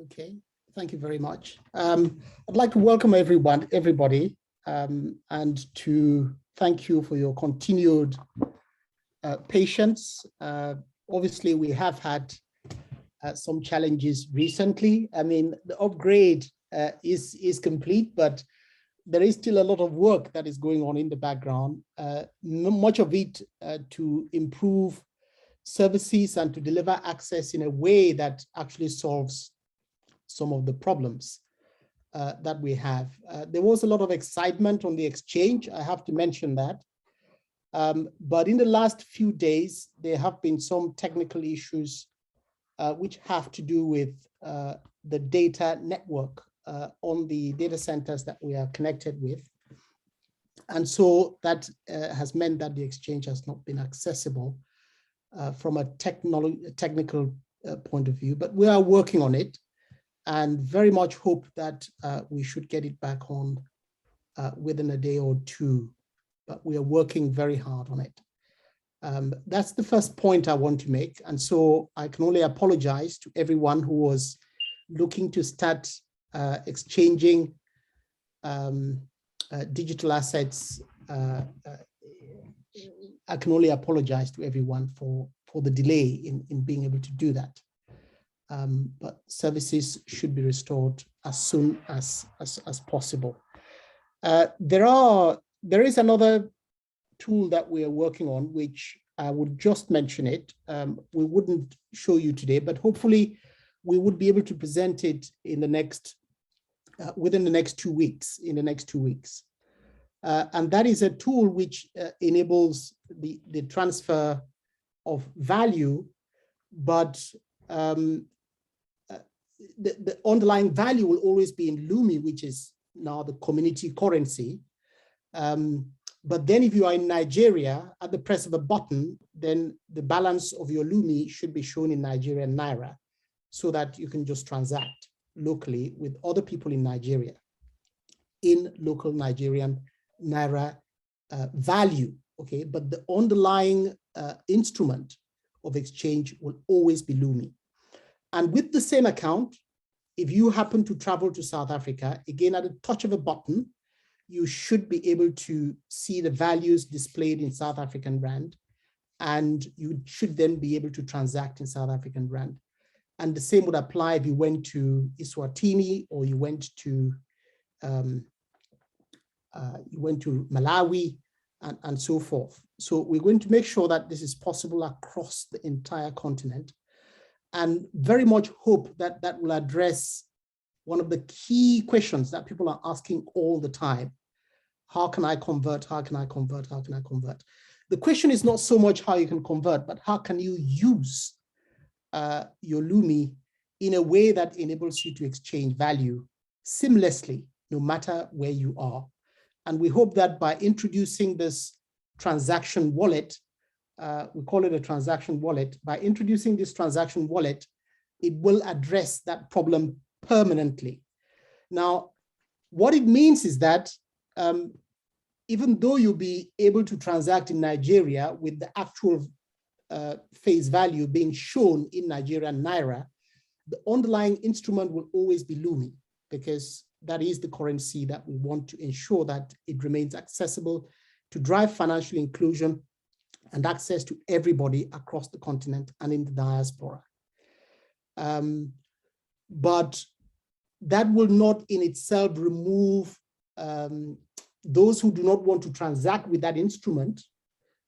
Okay, thank you very much. I'd like to welcome everybody, and to thank you for your continued patience. Obviously, we have had some challenges recently. I mean, the upgrade is complete, but there is still a lot of work that is going on in the background, much of it to improve services and to deliver access in a way that actually solves some of the problems that we have. There was a lot of excitement on the exchange, I have to mention that. But in the last few days, there have been some technical issues which have to do with the data network on the data centers that we are connected with. And so that has meant that the exchange has not been accessible from a technical point of view, but we are working on it and very much hope that we should get it back on within a day or two, but we are working very hard on it. That's the first point I want to make. And so I can only apologize to everyone who was looking to start exchanging digital assets. I can only apologize to everyone for the delay in being able to do that. But services should be restored as soon as possible. There is another tool that we are working on, which I would just mention it. We wouldn't show you today, but hopefully we would be able to present it in the next, within the next 2 weeks, and that is a tool which enables the transfer of value, but the underlying value will always be in Lumi, which is now the community currency. But then if you are in Nigeria, at the press of a button, then the balance of your Lumi should be shown in Nigerian Naira so that you can just transact locally with other people in Nigeria in local Nigerian Naira value, okay? But the underlying instrument of exchange will always be Lumi. And with the same account, if you happen to travel to South Africa, again, at the touch of a button, you should be able to see the values displayed in South African Rand, and you should then be able to transact in South African Rand. And the same would apply if you went to Eswatini or you went to Malawi and so forth. So we're going to make sure that this is possible across the entire continent, and very much hope that that will address one of the key questions that people are asking all the time. How can I convert? How can I convert? How can I convert? The question is not so much how you can convert, but how can you use your Lumi in a way that enables you to exchange value seamlessly, no matter where you are. And we hope that by introducing this transaction wallet, we call it a transaction wallet, by introducing this transaction wallet, it will address that problem permanently. Now, what it means is that even though you'll be able to transact in Nigeria with the actual face value being shown in Nigerian Naira, the underlying instrument will always be Lumi, because that is the currency that we want to ensure that it remains accessible to drive financial inclusion and access to everybody across the continent and in the diaspora. But that will not in itself remove those who do not want to transact with that instrument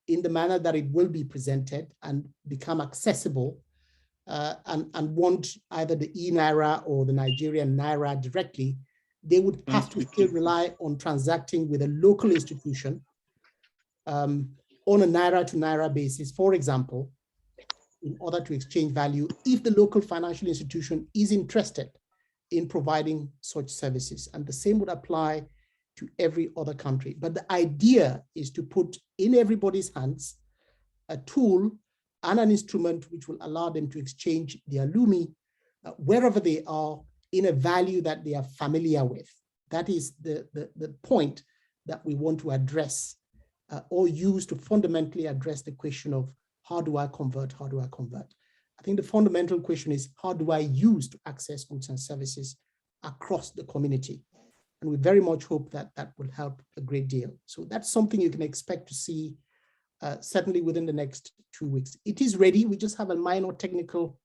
in the manner that it will be presented and become accessible and want either the e-Naira or the Nigerian Naira directly. They would have to still rely on transacting with a local institution on a Naira to Naira basis, for example, in order to exchange value if the local financial institution is interested in providing such services. And the same would apply to every other country. But the idea is to put in everybody's hands a tool and an instrument which will allow them to exchange their Lumi wherever they are in a value that they are familiar with. That is the point that we want to address or use to fundamentally address the question of how do I convert, how do I convert? I think the fundamental question is, how do I use to access goods and services across the community? And we very much hope that that will help a great deal. So that's something you can expect to see certainly within the next 2 weeks. It is ready. We just have a minor technical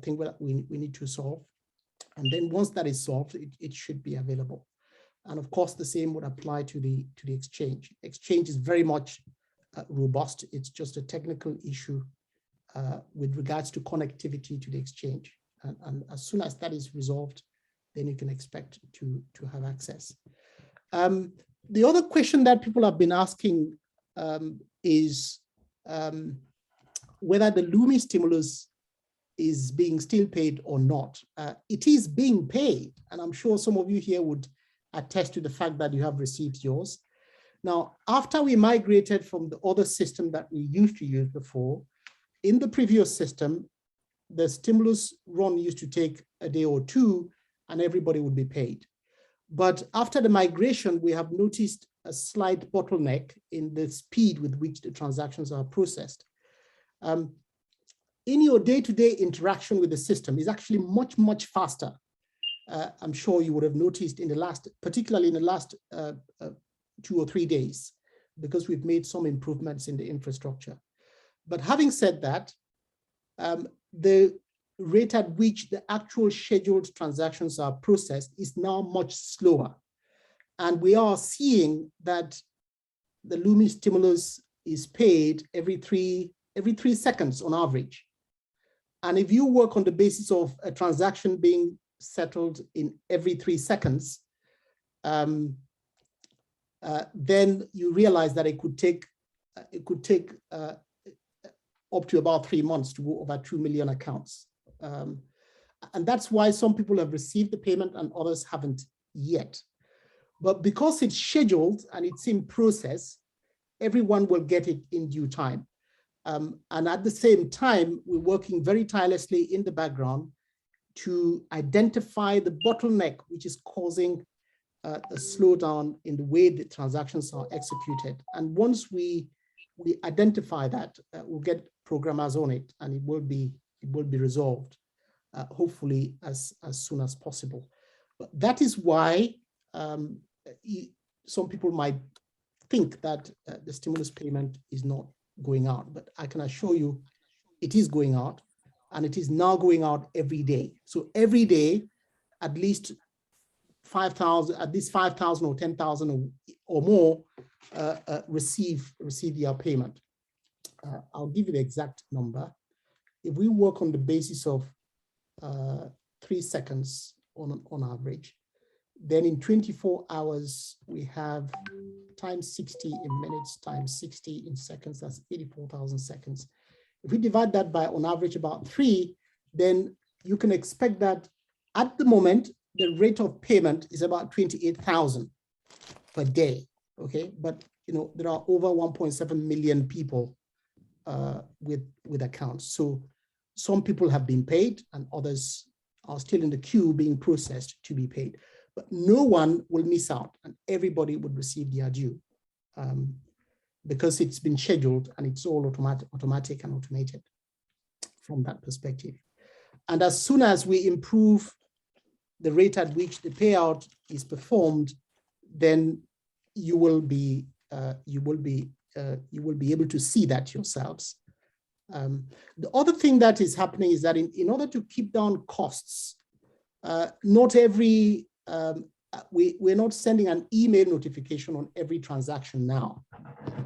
thing that we need to solve. And then once that is solved, it should be available. And of course, the same would apply to the exchange. Exchange is very much robust. It's just a technical issue with regards to connectivity to the exchange. And as soon as that is resolved, then you can expect to have access. The other question that people have been asking is whether the Lumi stimulus is being still paid or not. It is being paid, and I'm sure some of you here would attest to the fact that you have received yours. Now, after we migrated from the other system that we used to use before, in the previous system, the stimulus run used to take a day or two and everybody would be paid. But after the migration, we have noticed a slight bottleneck in the speed with which the transactions are processed. In your day-to-day interaction with the system is actually much, much faster. I'm sure you would have noticed in the last, particularly in the last 2 or 3 days, because we've made some improvements in the infrastructure. But having said that, the rate at which the actual scheduled transactions are processed is now much slower. And we are seeing that the Lumi stimulus is paid every three seconds on average. And if you work on the basis of a transaction being settled in every 3 seconds, then you realize that it could take up to about 3 months to go over 2 million accounts. And that's why some people have received the payment and others haven't yet. But because it's scheduled and it's in process, everyone will get it in due time. And at the same time, we're working very tirelessly in the background to identify the bottleneck, which is causing a slowdown in the way the transactions are executed. And once we identify that, we'll get programmers on it, and it will be resolved, hopefully as soon as possible. But that is why some people might think that the stimulus payment is not going out, but I can assure you it is going out, and it is now going out every day. So every day, at least 5,000, or 10,000 or more receive their payment. I'll give you the exact number. If we work on the basis of 3 seconds on average, then in 24 hours, we have times 60 in minutes, times 60 in seconds, that's 84,000 seconds. If we divide that by on average about 3, then you can expect that at the moment, the rate of payment is about 28,000 per day, okay? But there are over 1.7 million people with accounts. So some people have been paid and others are still in the queue being processed to be paid. But no one will miss out and everybody would receive their due because it's been scheduled and it's all automatic and automated from that perspective. And as soon as we improve the rate at which the payout is performed, then you will be able to see that yourselves. The other thing that is happening is that in order to keep down costs, not every we're not sending an email notification on every transaction now.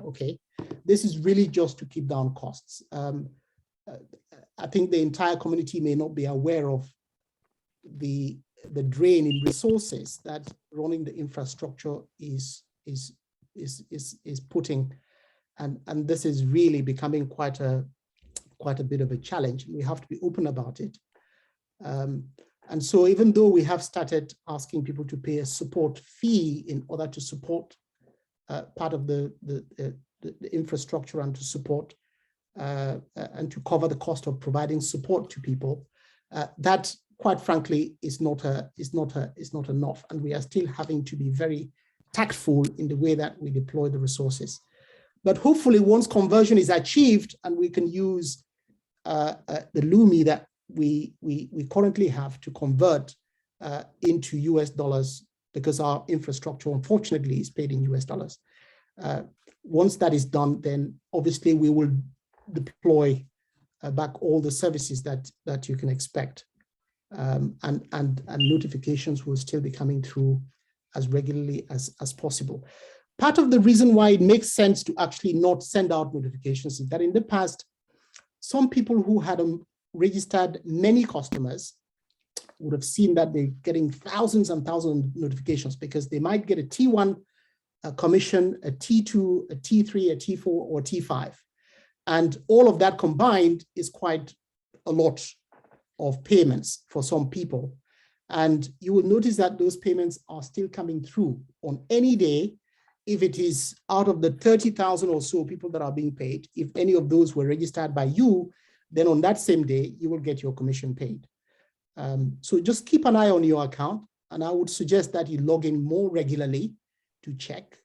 Okay, this is really just to keep down costs. I think the entire community may not be aware of the drain in resources that running the infrastructure is putting, and this is really becoming quite a bit of a challenge. We have to be open about it. And so even though we have started asking people to pay a support fee in order to support part of the infrastructure and to support and to cover the cost of providing support to people, that quite frankly is not enough, and we are still having to be very tactful in the way that we deploy the resources. But hopefully once conversion is achieved and we can use the Lumi that we currently have to convert into US dollars, because our infrastructure, unfortunately, is paid in US dollars. Once that is done, then obviously we will deploy back all the services that you can expect. And notifications will still be coming through as regularly as possible. Part of the reason why it makes sense to actually not send out notifications is that in the past, some people who had registered many customers would have seen that they're getting thousands and thousands of notifications, because they might get a T1 commission, a T2, a T3, a T4, or T5. And all of that combined is quite a lot of payments for some people. And you will notice that those payments are still coming through on any day. If it is out of the 30,000 or so people that are being paid, if any of those were registered by you, then on that same day, you will get your commission paid. So just keep an eye on your account, and I would suggest that you log in more regularly to check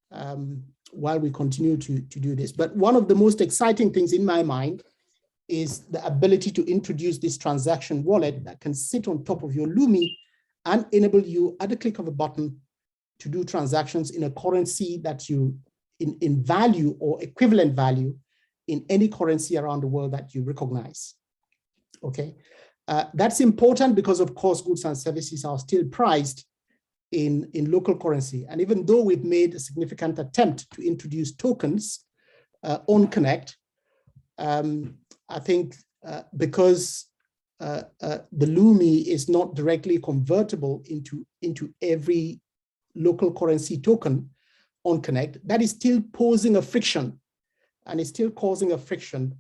while we continue to do this. But one of the most exciting things in my mind is the ability to introduce this transaction wallet that can sit on top of your Lumi and enable you at the click of a button to do transactions in a currency that you, in value or equivalent value, in any currency around the world that you recognize. Okay, that's important because, of course, goods and services are still priced in local currency. And even though we've made a significant attempt to introduce tokens on Connect, I think because the Lumi is not directly convertible into every local currency token on Connect, that is still posing a friction, and is still causing a friction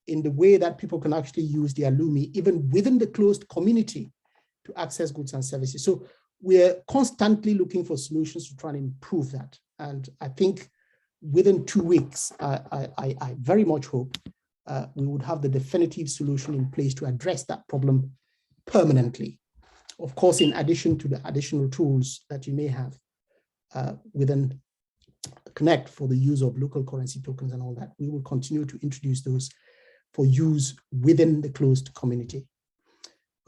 in the way that people can actually use their Lumi, even within the closed community, to access goods and services. So we're constantly looking for solutions to try and improve that. And I think within 2 weeks, I very much hope we would have the definitive solution in place to address that problem permanently. Of course, in addition to the additional tools that you may have within Connect for the use of local currency tokens and all that, we will continue to introduce those for use within the closed community.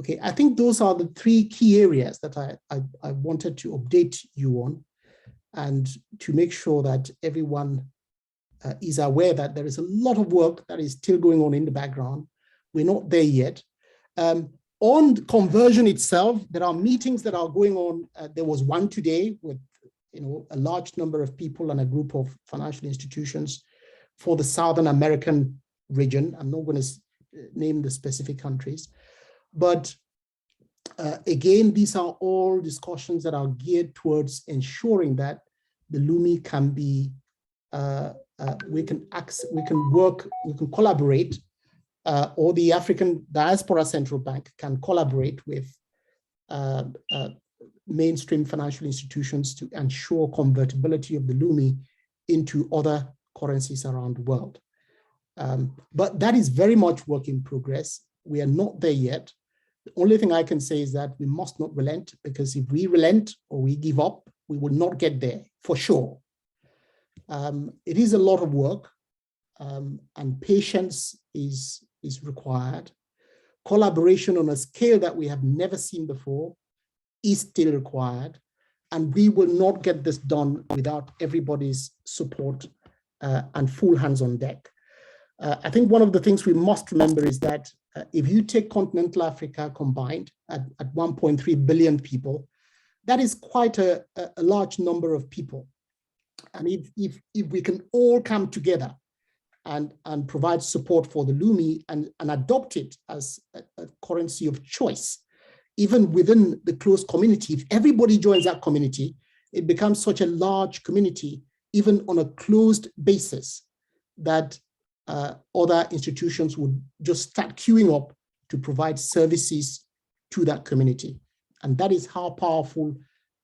Okay, I think those are the 3 key areas that I wanted to update you on, and to make sure that everyone is aware that there is a lot of work that is still going on in the background. We're not there yet. On conversion itself, there are meetings that are going on. There was one today with a large number of people and a group of financial institutions for the Southern American region. I'm not going to name the specific countries, but again, these are all discussions that are geared towards ensuring that the Lumi can be, we can work, we can collaborate, or the African Diaspora Central Bank can collaborate with mainstream financial institutions to ensure convertibility of the Lumi into other currencies around the world. But that is very much work in progress. We are not there yet. The only thing I can say is that we must not relent, because if we relent or we give up, we will not get there for sure. It is a lot of work, and patience is required. Collaboration on a scale that we have never seen before is still required, and we will not get this done without everybody's support and full hands on deck. I think one of the things we must remember is that if you take continental Africa combined at 1.3 billion people, that is quite a large number of people. And if we can all come together and provide support for the Lumi and adopt it as a currency of choice, even within the closed community, if everybody joins that community, it becomes such a large community, even on a closed basis, that other institutions would just start queuing up to provide services to that community. And that is how powerful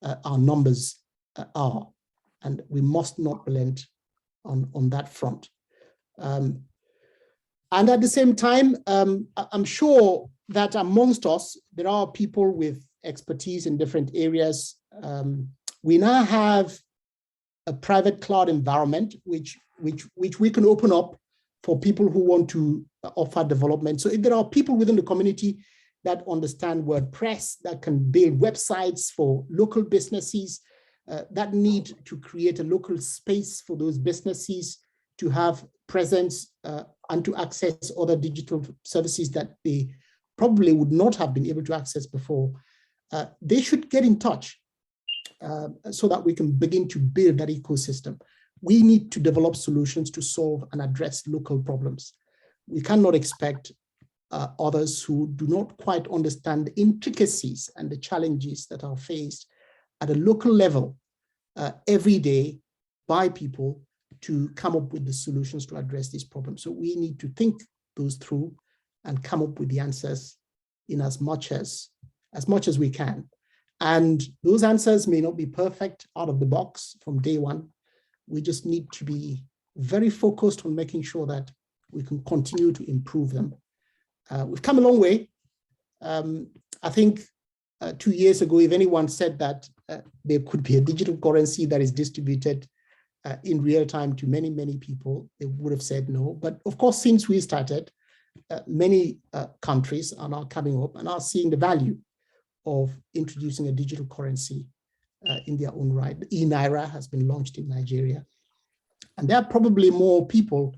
our numbers are. And we must not relent on that front. And at the same time, I'm sure that amongst us, there are people with expertise in different areas. We now have a private cloud environment, which we can open up for people who want to offer development. So if there are people within the community that understand WordPress, that can build websites for local businesses, that need to create a local space for those businesses to have presence and to access other digital services that they probably would not have been able to access before, they should get in touch so that we can begin to build that ecosystem. We need to develop solutions to solve and address local problems. We cannot expect others who do not quite understand the intricacies and the challenges that are faced at a local level every day by people to come up with the solutions to address these problems. So we need to think those through and come up with the answers in as much as we can. And those answers may not be perfect out of the box from day one. We just need to be very focused on making sure that we can continue to improve them. We've come a long way. I think 2 years ago, if anyone said that there could be a digital currency that is distributed in real time to many, many people, they would have said no. But of course, since we started, many countries are now coming up and are seeing the value of introducing a digital currency in their own right. The e-Naira has been launched in Nigeria. And there are probably more people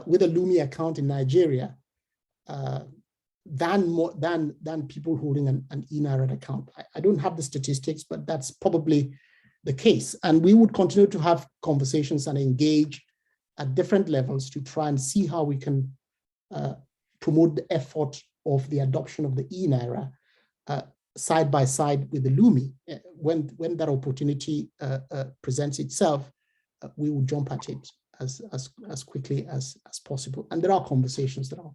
with a Lumi account in Nigeria than people holding an e-Naira account. I don't have the statistics, but that's probably the case. And we would continue to have conversations and engage at different levels to try and see how we can promote the effort of the adoption of the e-Naira side by side with the Lumi. When that opportunity presents itself, we will jump at it as quickly as possible. And there are conversations that are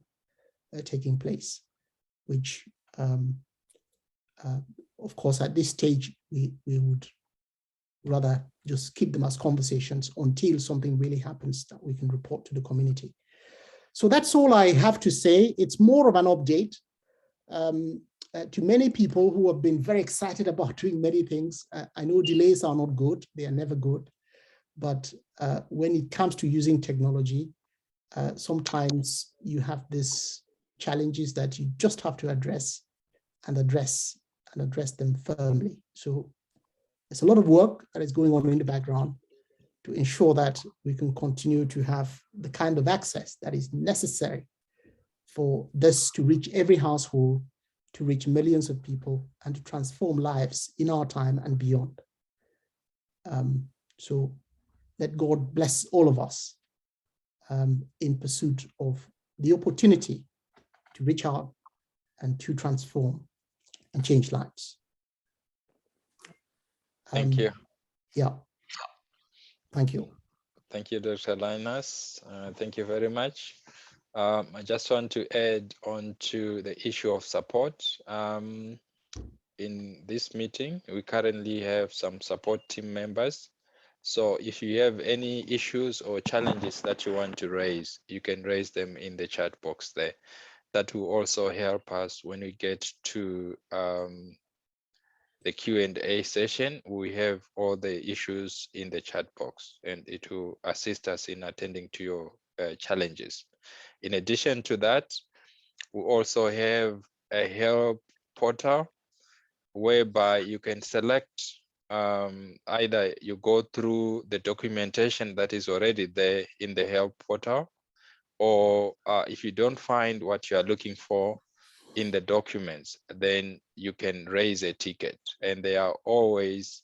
taking place, which, of course, at this stage, we would rather just keep them as conversations until something really happens that we can report to the community. So that's all I have to say. It's more of an update to many people who have been very excited about doing many things. I know delays are not good. They are never good. But when it comes to using technology, sometimes you have these challenges that you just have to address them firmly. So there's a lot of work that is going on in the background to ensure that we can continue to have the kind of access that is necessary for this to reach every household, to reach millions of people, and to transform lives in our time and beyond. So let God bless all of us in pursuit of the opportunity to reach out and to transform and change lives. Thank you. Yeah. Thank you. Thank you, Dr. Linus. Thank you very much. I just want to add on to the issue of support. In this meeting, we currently have some support team members. So if you have any issues or challenges that you want to raise, you can raise them in the chat box there. That will also help us when we get to the Q&A session. We have all the issues in the chat box, and it will assist us in attending to your challenges. In addition to that, we also have a help portal whereby you can select either you go through the documentation that is already there in the help portal, or if you don't find what you are looking for in the documents, then you can raise a ticket. And there are always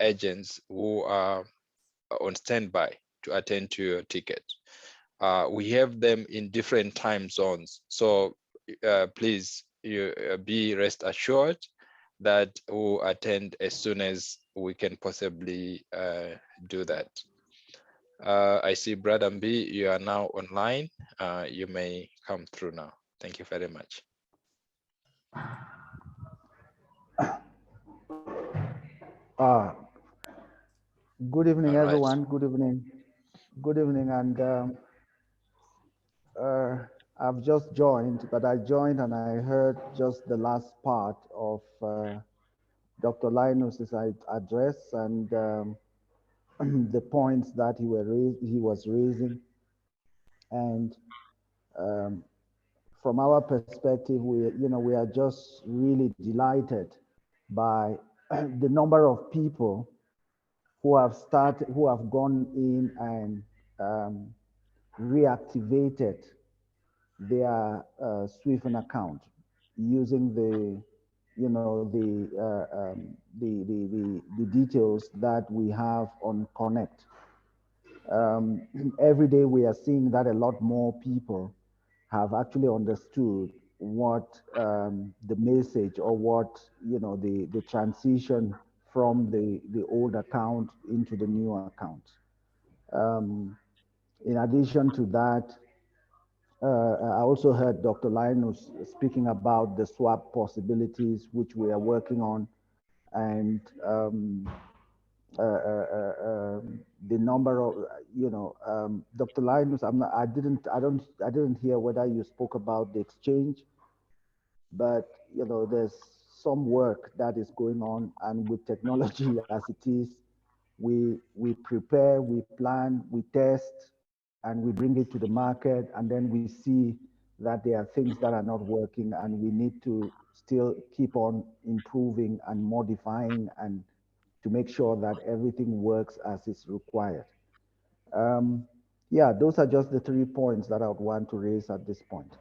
agents who are on standby to attend to your ticket. We have them in different time zones. So please be rest assured that we'll attend as soon as we can possibly do that. I see Brother Mbi, you are now online. You may come through now. Thank you very much. Good evening, All right. everyone. Good evening. Good evening. And I've just joined, but I joined and I heard just the last part of Dr. Linus's address and the points that he was raising. And um, from our perspective, we are just really delighted by the number of people who have gone in and reactivated their SWIFIN account using the details that we have on Connect. Every day we are seeing that a lot more people have actually understood what the message, or what the transition from the old account into the new account. In addition to that, I also heard Dr. Linus speaking about the swap possibilities, which we are working on, and the number of, Dr. Linus, I didn't hear whether you spoke about the exchange, but there's some work that is going on, and with technology as it is, we prepare, we plan, we test, and we bring it to the market, and then we see that there are things that are not working, and we need to still keep on improving and modifying, and to make sure that everything works as is required. Yeah, those are just the 3 points that I would want to raise at this point.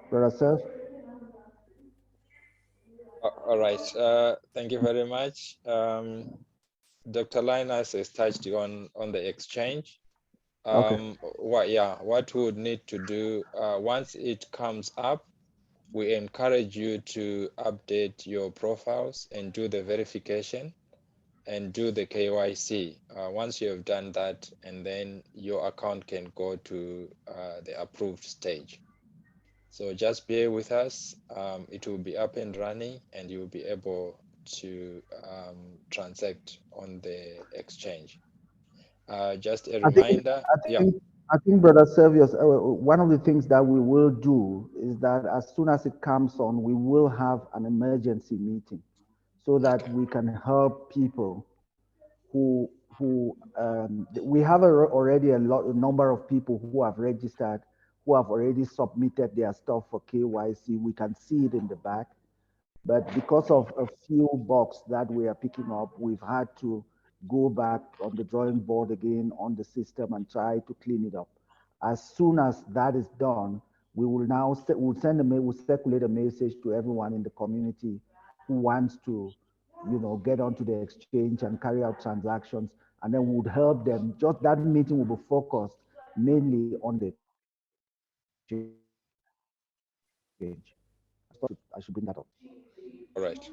Brother Seth? All right. Thank you very much. Dr. Linus has touched on the exchange. Okay. What we would need to do once it comes up, we encourage you to update your profiles and do the verification and do the KYC. Once you have done that, and then your account can go to the approved stage. So just bear with us. It will be up and running, and you will be able to transact on the exchange. Just a I think, reminder. I Yeah. think, I think, Brother Servius, one of the things that we will do is that as soon as it comes on, we will have an emergency meeting, so that Okay. we can help people we have already a number of people who have registered, who have already submitted their stuff for KYC. We can see it in the back. But because of a few bugs that we are picking up, we've had to go back on the drawing board again on the system and try to clean it up. As soon as that is done, we will now we'll circulate a message to everyone in the community who wants to, get onto the exchange and carry out transactions, and then we would help them. Just that meeting will be focused mainly on the exchange. I should bring that up. All right.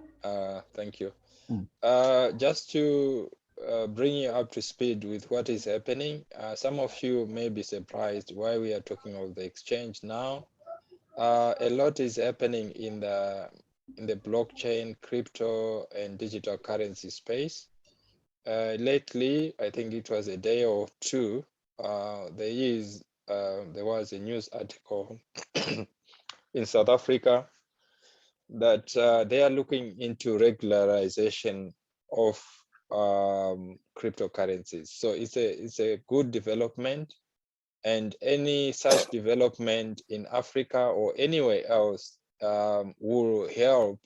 Thank you. Mm. Just to bring you up to speed with what is happening, some of you may be surprised why we are talking of the exchange now. A lot is happening in the blockchain, crypto, and digital currency space. Lately, I think it was a day or two, there was a news article in South Africa that they are looking into regularization of cryptocurrencies. So it's a good development, and any such development in Africa or anywhere else will help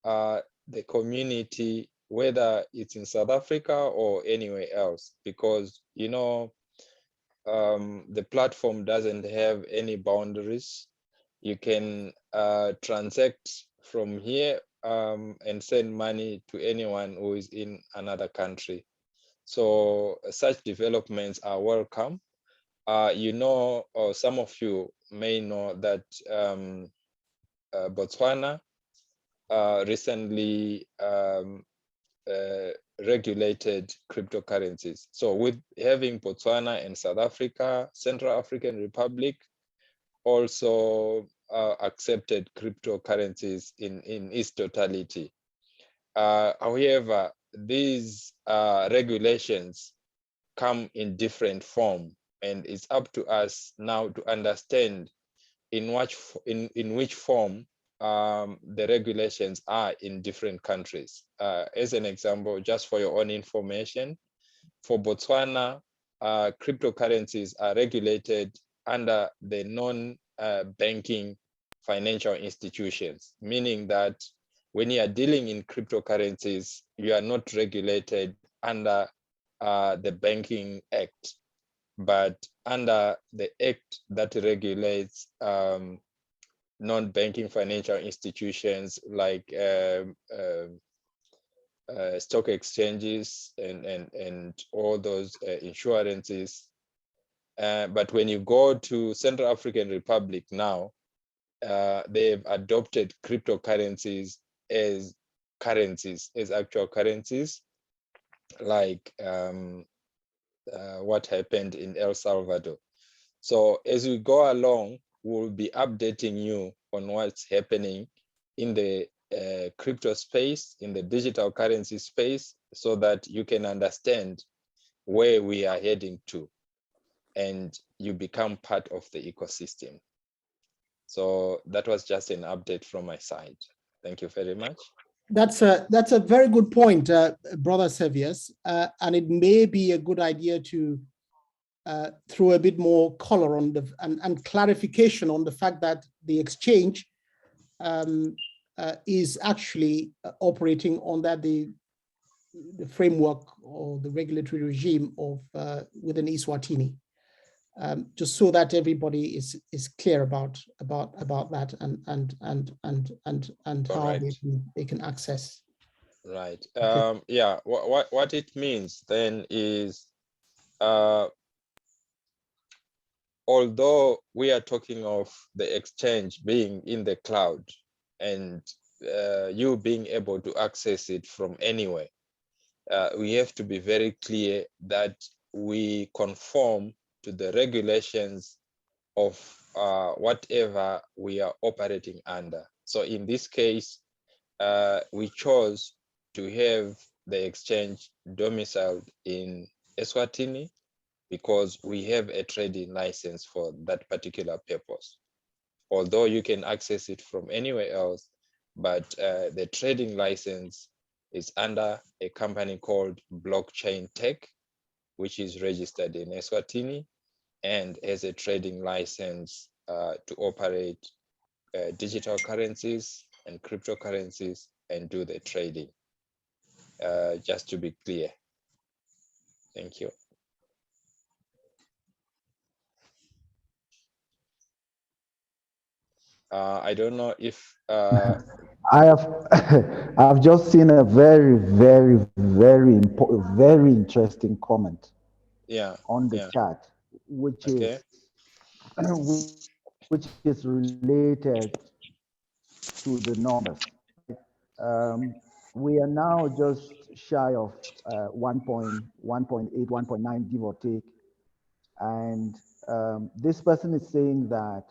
the community, whether it's in South Africa or anywhere else, because the platform doesn't have any boundaries. You can transact from here and send money to anyone who is in another country. So such developments are welcome. Or some of you may know that Botswana recently regulated cryptocurrencies. So with having Botswana and South Africa, Central African Republic also accepted cryptocurrencies in its totality. However, these regulations come in different form, and it's up to us now to understand in which form the regulations are in different countries. As an example, just for your own information, for Botswana, cryptocurrencies are regulated under the non-banking financial institutions, meaning that when you are dealing in cryptocurrencies, you are not regulated under the Banking Act, but under the act that regulates non-banking financial institutions like stock exchanges and all those insurances. But when you go to Central African Republic now, they've adopted cryptocurrencies as actual currencies, like what happened in El Salvador. So as we go along, we'll be updating you on what's happening in the crypto space, in the digital currency space, so that you can understand where we are heading to and you become part of the ecosystem. So that was just an update from my side. Thank you very much. That's a very good point, Brother Sevius, and it may be a good idea to throw a bit more color on the and clarification on the fact that the exchange is actually operating under the framework or the regulatory regime of within Eswatini, just so that everybody is clear about that and how right. they can access. Right. Okay. Yeah. What it means then is, although we are talking of the exchange being in the cloud and you being able to access it from anywhere, we have to be very clear that we conform to the regulations of whatever we are operating under. So in this case, we chose to have the exchange domiciled in Eswatini because we have a trading license for that particular purpose. Although you can access it from anywhere else, but the trading license is under a company called Blockchain Tech, which is registered in Eswatini and has a trading license to operate digital currencies and cryptocurrencies and do the trading, just to be clear. Thank you. I don't know if I've just seen a very, very, very important, very interesting comment. Yeah. On the chat, which is which is related to the numbers. We are now just shy of 1.8, 1.9, give or take. And this person is saying that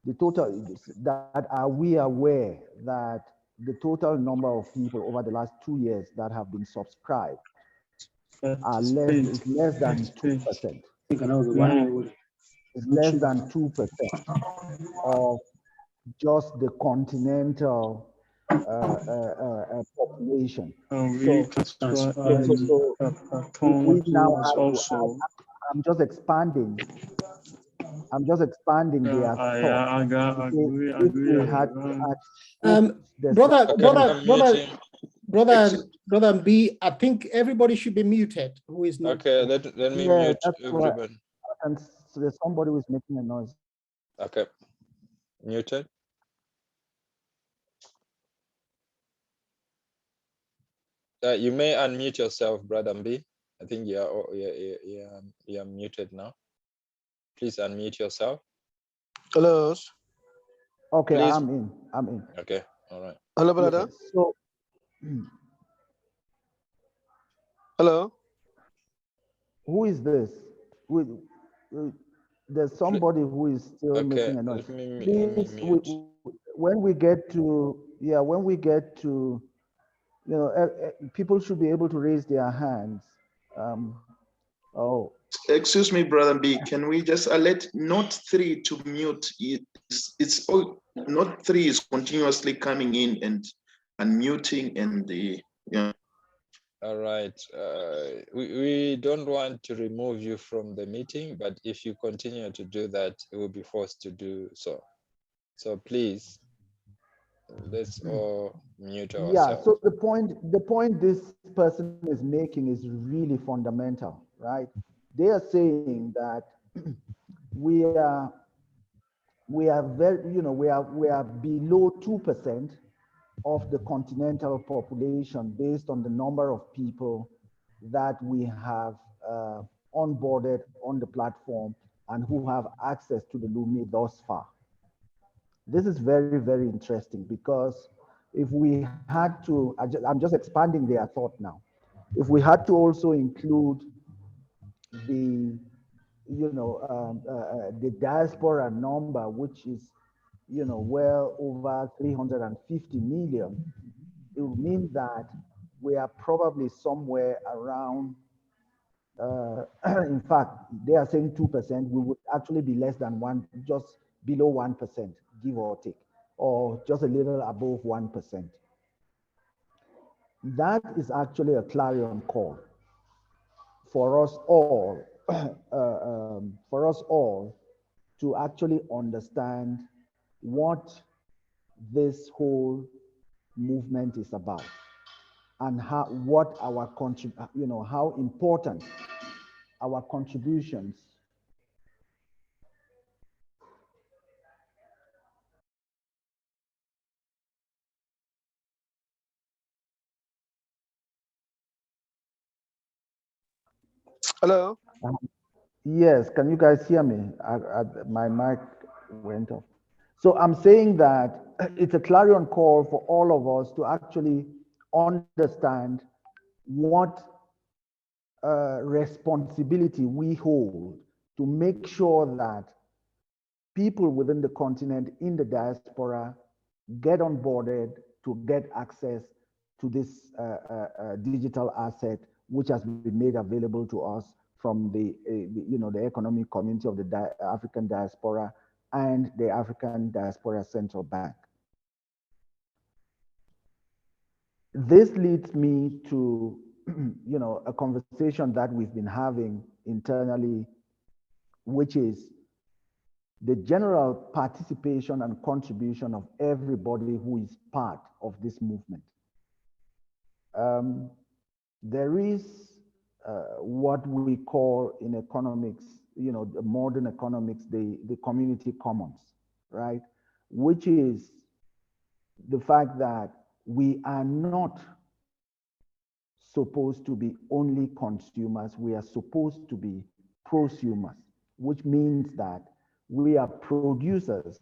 the total, that are we aware that the total number of people over the last 2 years that have been subscribed are less than 2%. It's less than 2% of just the continental population. So we now have to, I'm just expanding their thought. If we had Brother B, I think everybody should be muted who is not. Okay, let me mute everybody. And there's somebody who is making a noise. Okay, muted. You may unmute yourself, Brother B. I think you're muted now. Please unmute yourself. Hello. Okay, please. I'm in. Okay, all right. Hello, brother. Yeah, so, hello. Who is this? There's somebody who is still making a noise. Please, when we get to, people should be able to raise their hands. Excuse me, Brother B, can we just alert Note 3 to mute? It's Note 3 is continuously coming in and unmuting and All right. We don't want to remove you from the meeting, but if you continue to do that, we'll be forced to do so. So please, let's all mute Yeah, ourselves. so the point this person is making is really fundamental, right? They are saying that we are very, we are below 2% of the continental population based on the number of people that we have onboarded on the platform and who have access to the Lumi thus far. This is very, very interesting because if we had to, I'm just expanding their thought now. If we had to also include the, the diaspora number, which is, well over 350 million, it would mean that we are probably somewhere around, in fact, they are saying 2%, we would actually be less than one, just below 1%, give or take, or just a little above 1%. That is actually a clarion call for us all, to actually understand what this whole movement is about and how important our contributions Hello. Yes, can you guys hear me? My mic went off. So I'm saying that it's a clarion call for all of us to actually understand what responsibility we hold to make sure that people within the continent in the diaspora get onboarded to get access to this digital asset, which has been made available to us from the economic community of the African diaspora and the African Diaspora Central Bank. This leads me to a conversation that we've been having internally, which is the general participation and contribution of everybody who is part of this movement. There is what we call in economics, the modern economics, the community commons, right? Which is the fact that we are not supposed to be only consumers, we are supposed to be prosumers, which means that we are producers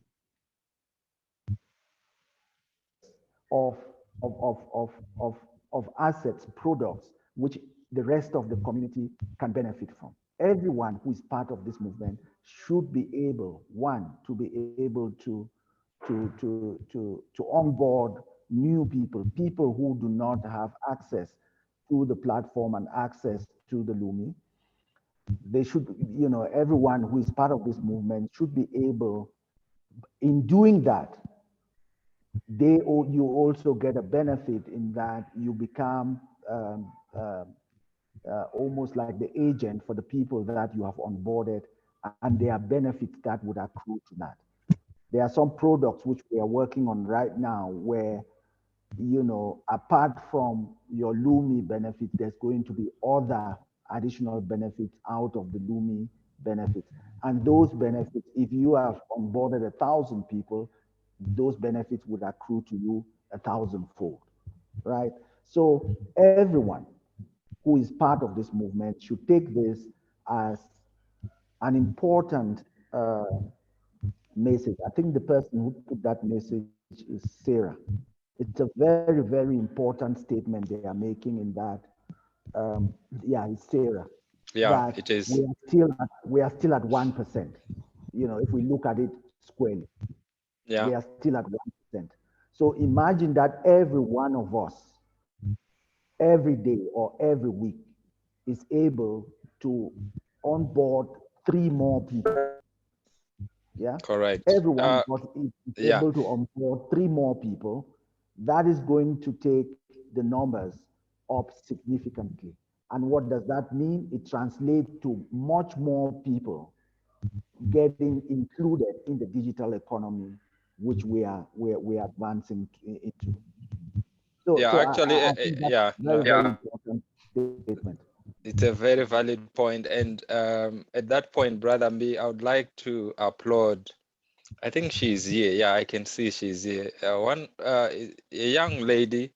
of assets, products, which the rest of the community can benefit from. Everyone who is part of this movement should be able, one, to be able to onboard new people who do not have access to the platform and access to the Lumi. They should, everyone who is part of this movement should be able, in doing that, you also get a benefit in that you become almost like the agent for the people that you have onboarded, and there are benefits that would accrue to that. There are some products which we are working on right now where, apart from your Lumi benefits, there's going to be other additional benefits out of the Lumi benefits. And those benefits, if you have onboarded 1,000 people, those benefits would accrue to you 1,000-fold, right? So everyone who is part of this movement should take this as an important message. I think the person who put that message is Sarah. It's a very, very important statement they are making in that. Yeah, it's Sarah. Yeah, that it is. we are still at 1%. If we look at it squarely, Yeah. we are still at 1%. So imagine that every one of us, every day or every week, is able to onboard 3 more people. Yeah. Correct. Everyone is yeah. able to onboard 3 more people. That is going to take the numbers up significantly. And what does that mean? It translates to much more people getting included in the digital economy, which we're advancing into. So, Yeah, so actually, I think that's yeah, very, no, very important statement. it's a very valid point. And at that point, Brother B, I would like to applaud. I think she's here. Yeah, I can see she's here. A young lady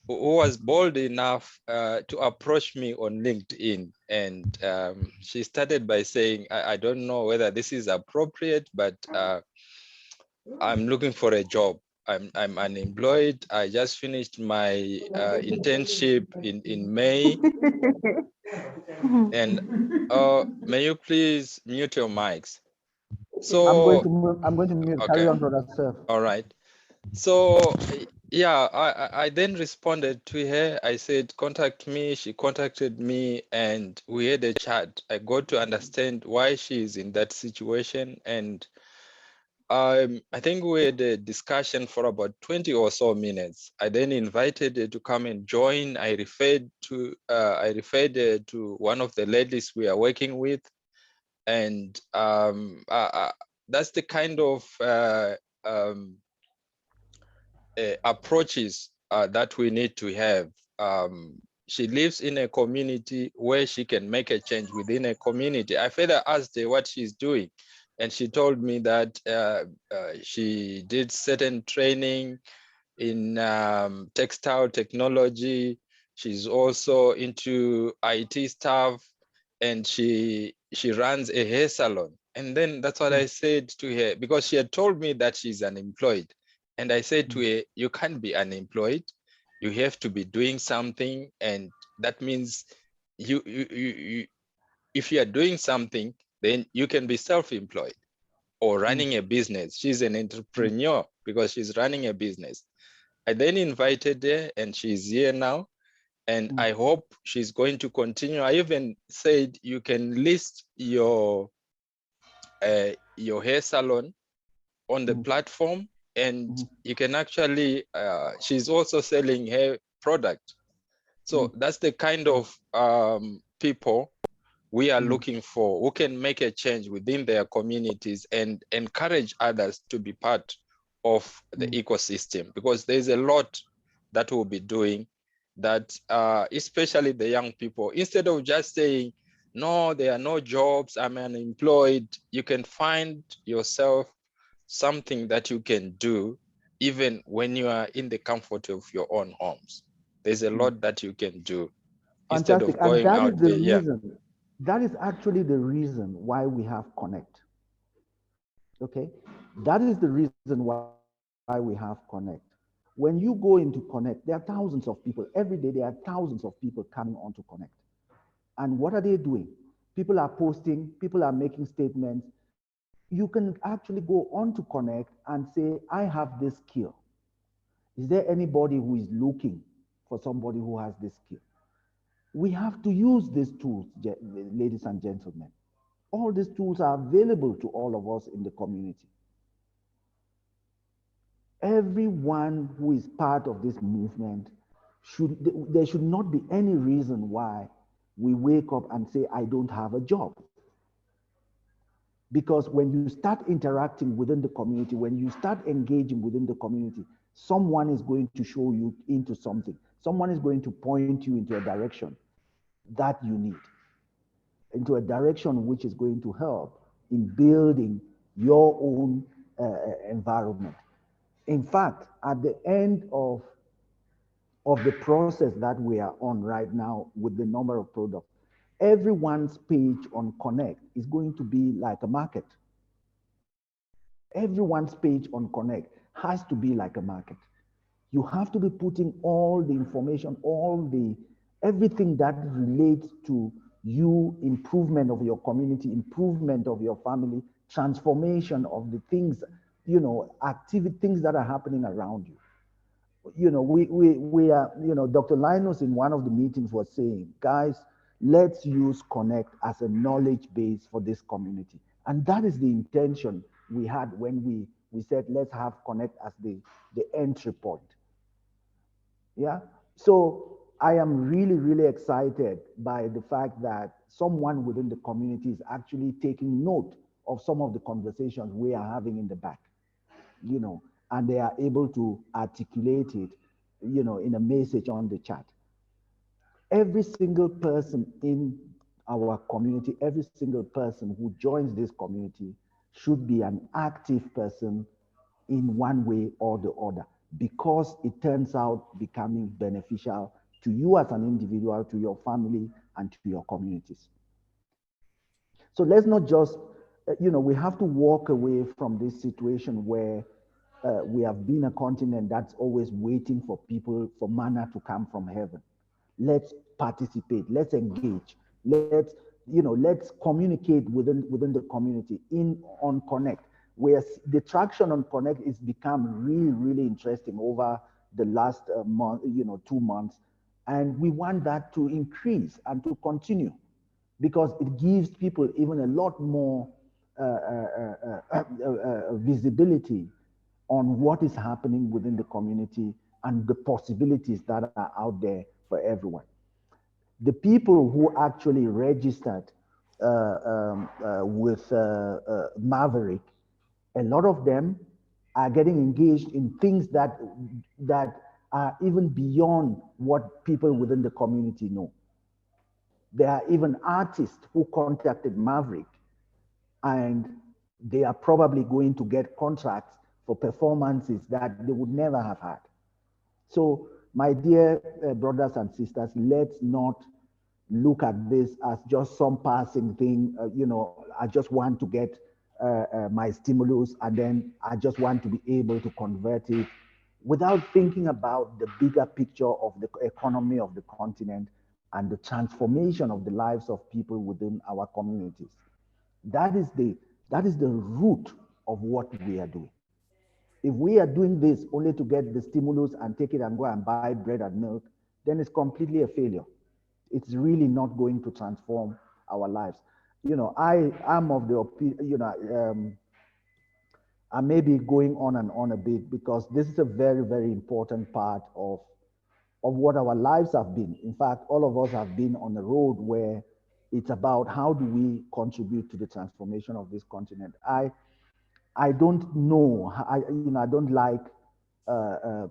who was bold enough to approach me on LinkedIn. And she started by saying, I don't know whether this is appropriate, but I'm looking for a job. I'm unemployed. I just finished my internship in May. And may you please mute your mics? So I'm going to mute. Carry okay, on, brother Seth. all right. So yeah, I then responded to her. I said, contact me. She contacted me and we had a chat. I got to understand why she's in that situation. And I think we had a discussion for about 20 or so minutes. I then invited her to come and join. I referred her to one of the ladies we are working with. And that's the kind of approaches that we need to have. She lives in a community where she can make a change within a community. I further asked her what she's doing, and she told me that she did certain training in textile technology. She's also into IT stuff, and she runs a hair salon. And then that's what I said to her, because she had told me that she's unemployed. And I said to her, you can't be unemployed. You have to be doing something. And that means if you are doing something, then you can be self-employed or running a business. She's an entrepreneur because she's running a business. I then invited her and she's here now. And I hope she's going to continue. I even said you can list your hair salon on the platform, and you can actually, she's also selling hair product. So that's the kind of people we are looking for, who can make a change within their communities and encourage others to be part of the ecosystem, because there's a lot that we'll be doing that, especially the young people, instead of just saying, no, there are no jobs, I'm unemployed, you can find yourself something that you can do even when you are in the comfort of your own homes. There's a lot that you can do instead Fantastic. of And going that is out the there. Yeah. reason, that is actually the reason why we have Connect. Okay? That is the reason why we have Connect. When you go into Connect, there are thousands of people. Every day there are thousands of people coming onto Connect. And what are they doing? People are posting, people are making statements. You can actually go onto Connect and say, I have this skill. Is there anybody who is looking for somebody who has this skill? We have to use these tools, ladies and gentlemen. All these tools are available to all of us in the community. Everyone who is part of this movement, there should not be any reason why we wake up and say, I don't have a job. Because when you start interacting within the community, when you start engaging within the community, someone is going to show you into something. Someone is going to point you into a direction that you need, into a direction which is going to help in building your own environment. In fact, at the end of the process that we are on right now with the number of products, everyone's page on Connect is going to be like a market. Everyone's page on Connect has to be like a market. You have to be putting all the information, everything that relates to you, improvement of your community, improvement of your family, transformation of the things, things that are happening around you. We are, Dr. Linus in one of the meetings was saying, guys, let's use Connect as a knowledge base for this community. And that is the intention we had when we said, let's have Connect as the entry point. Yeah. So I am really, really excited by the fact that someone within the community is actually taking note of some of the conversations we are having in the back, and they are able to articulate it, in a message on the chat. Every single person in our community, every single person who joins this community should be an active person in one way or the other, because it turns out becoming beneficial to you as an individual, to your family, and to your communities. So let's not just, we have to walk away from this situation where we have been a continent that's always waiting for people, for manna to come from heaven. Let's participate, let's engage, let's communicate within the community on Connect, where the traction on Connect is become really, really interesting over the last month, 2 months. And we want that to increase and to continue, because it gives people even a lot more visibility on what is happening within the community and the possibilities that are out there for everyone. The people who actually registered with Maverick, a lot of them are getting engaged in things that are even beyond what people within the community know. There are even artists who contacted Maverick, and they are probably going to get contracts for performances that they would never have had. So, my dear brothers and sisters, let's not look at this as just some passing thing. I just want to get my stimulus, and then I just want to be able to convert it, without thinking about the bigger picture of the economy of the continent and the transformation of the lives of people within our communities. That is the root of what we are doing. If we are doing this only to get the stimulus and take it and go and buy bread and milk, then it's completely a failure. It's really not going to transform our lives. I'm of the opinion, I may be going on and on a bit, because this is a very, very important part of what our lives have been. In fact, all of us have been on a road where it's about how do we contribute to the transformation of this continent. I don't know. I don't like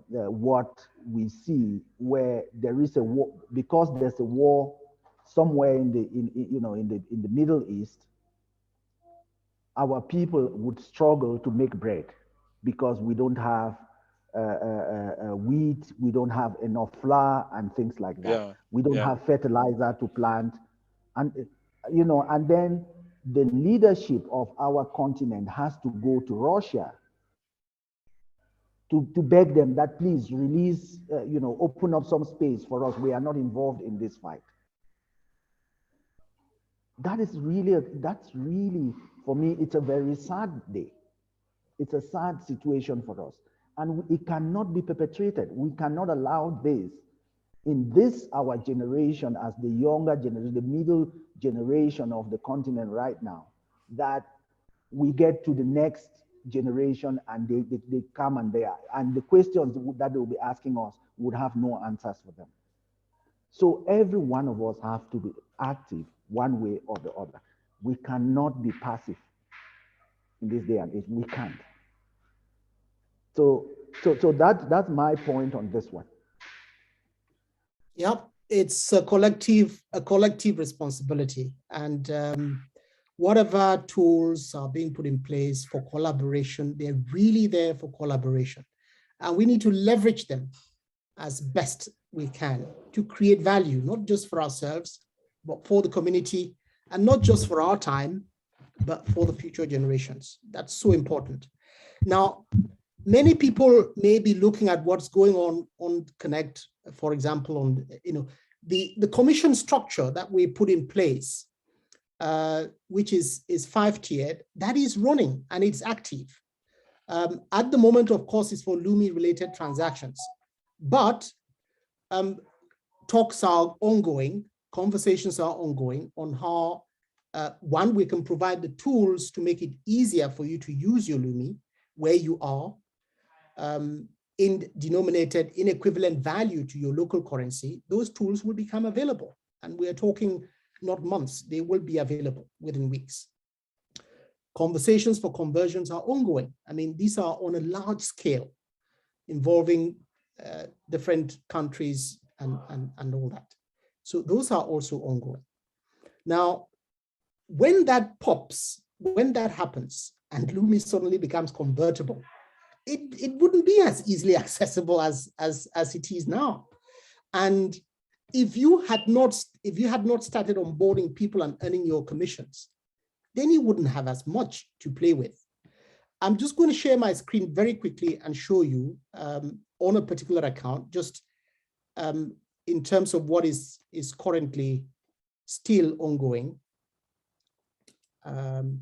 what we see, where there is a war, because there's a war somewhere in the Middle East. Our people would struggle to make bread because we don't have wheat, we don't have enough flour and things like that. Yeah. We don't have fertilizer to plant, and and then the leadership of our continent has to go to Russia to beg them that please release, open up some space for us. We are not involved in this fight. That's really, for me, it's a very sad day. It's a sad situation for us. And it cannot be perpetrated. We cannot allow this in this, our generation, as the younger generation, the middle generation of the continent right now, that we get to the next generation and they come and the questions that they will be asking us would have no answers for them. So every one of us have to be active one way or the other. We cannot be passive in this day and age. We can't. So that's my point on this one. Yep, it's a collective responsibility, and whatever tools are being put in place for collaboration, they're really there for collaboration, and we need to leverage them as best we can to create value, not just for ourselves, but for the community, and not just for our time, but for the future generations. That's so important. Now, many people may be looking at what's going on Connect, for example, on the commission structure that we put in place, which is 5-tiered, that is running and it's active. At the moment, of course, it's for Lumi related transactions, but talks are ongoing, conversations are ongoing on how, one, we can provide the tools to make it easier for you to use your Lumi where you are. denominated in equivalent value to your local currency, those tools will become available. And we are talking not months, they will be available within weeks. Conversations for conversions are ongoing. I mean, these are on a large scale involving different countries and all that. So those are also ongoing. Now, when that pops, when that happens, and Lumi suddenly becomes convertible, it wouldn't be as easily accessible as it is now. And if you had not started onboarding people and earning your commissions, then you wouldn't have as much to play with. I'm just going to share my screen very quickly and show you on a particular account, just in terms of what is currently still ongoing. I'm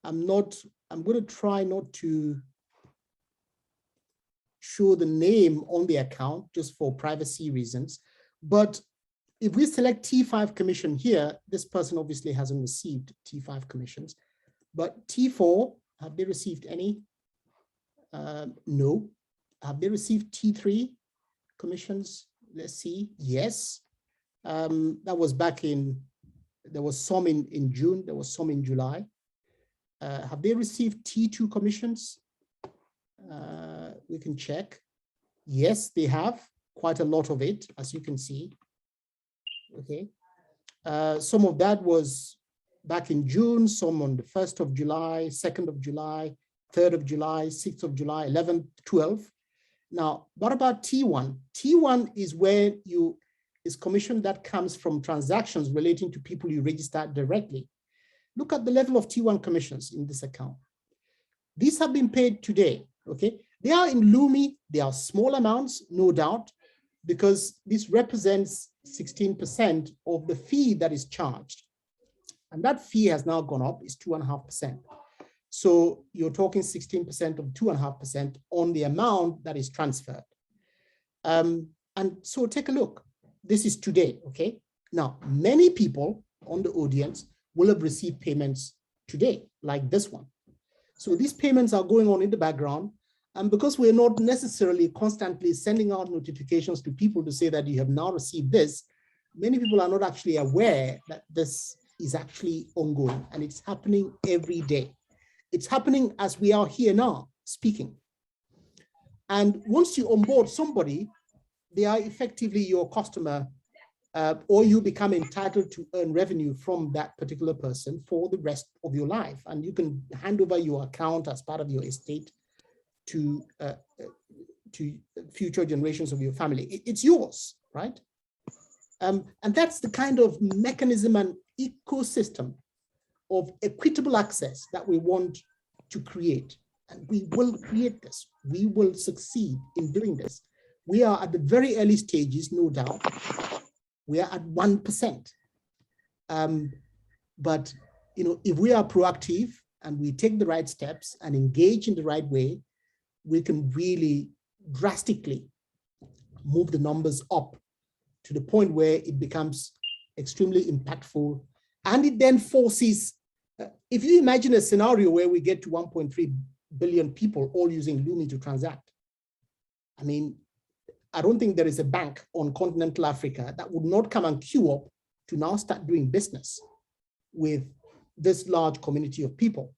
going to try not to show the name on the account just for privacy reasons. But if we select T5 commission here, this person obviously hasn't received T5 commissions, but T4, have they received any? No. Have they received T3 commissions? Let's see. Yes. That was back in, there was some in June, there was some in July. Have they received T2 commissions? We can check. Yes, they have quite a lot of it, as you can see. Okay. Some of that was back in June, some on the 1st of July, 2nd of July, 3rd of July, 6th of July, 11th, 12th. Now, what about T1? T1 is where is commission that comes from transactions relating to people you register directly. Look at the level of T1 commissions in this account. These have been paid today, okay? They are in Lumi, they are small amounts, no doubt, because this represents 16% of the fee that is charged. And that fee has now gone up, it's 2.5%. So you're talking 16% of 2.5% on the amount that is transferred. And so take a look. This is today, okay? Now, many people on the audience will have received payments today, like this one. So these payments are going on in the background. And because we're not necessarily constantly sending out notifications to people to say that you have now received this, many people are not actually aware that this is actually ongoing and it's happening every day. It's happening as we are here now speaking. And once you onboard somebody, they are effectively your customer, or you become entitled to earn revenue from that particular person for the rest of your life. And you can hand over your account as part of your estate to future generations of your family. It's yours, right? And that's the kind of mechanism and ecosystem of equitable access that we want to create. And we will create this. We will succeed in doing this. We are at the very early stages, no doubt. We are at 1%. But if we are proactive and we take the right steps and engage in the right way, we can really drastically move the numbers up to the point where it becomes extremely impactful. And it then forces, if you imagine a scenario where we get to 1.3 billion people all using Lumi to transact, I mean, I don't think there is a bank on continental Africa that would not come and queue up to now start doing business with this large community of people.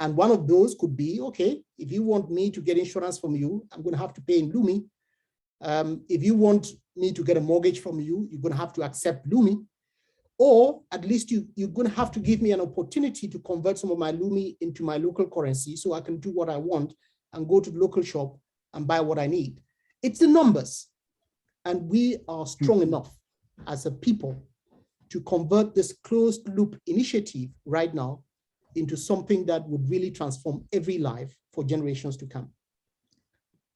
And one of those could be, okay, if you want me to get insurance from you, I'm going to have to pay in Lumi. If you want me to get a mortgage from you, you're going to have to accept Lumi. Or at least you're going to have to give me an opportunity to convert some of my Lumi into my local currency so I can do what I want and go to the local shop and buy what I need. It's the numbers. And we are strong enough as a people to convert this closed loop initiative right now into something that would really transform every life for generations to come.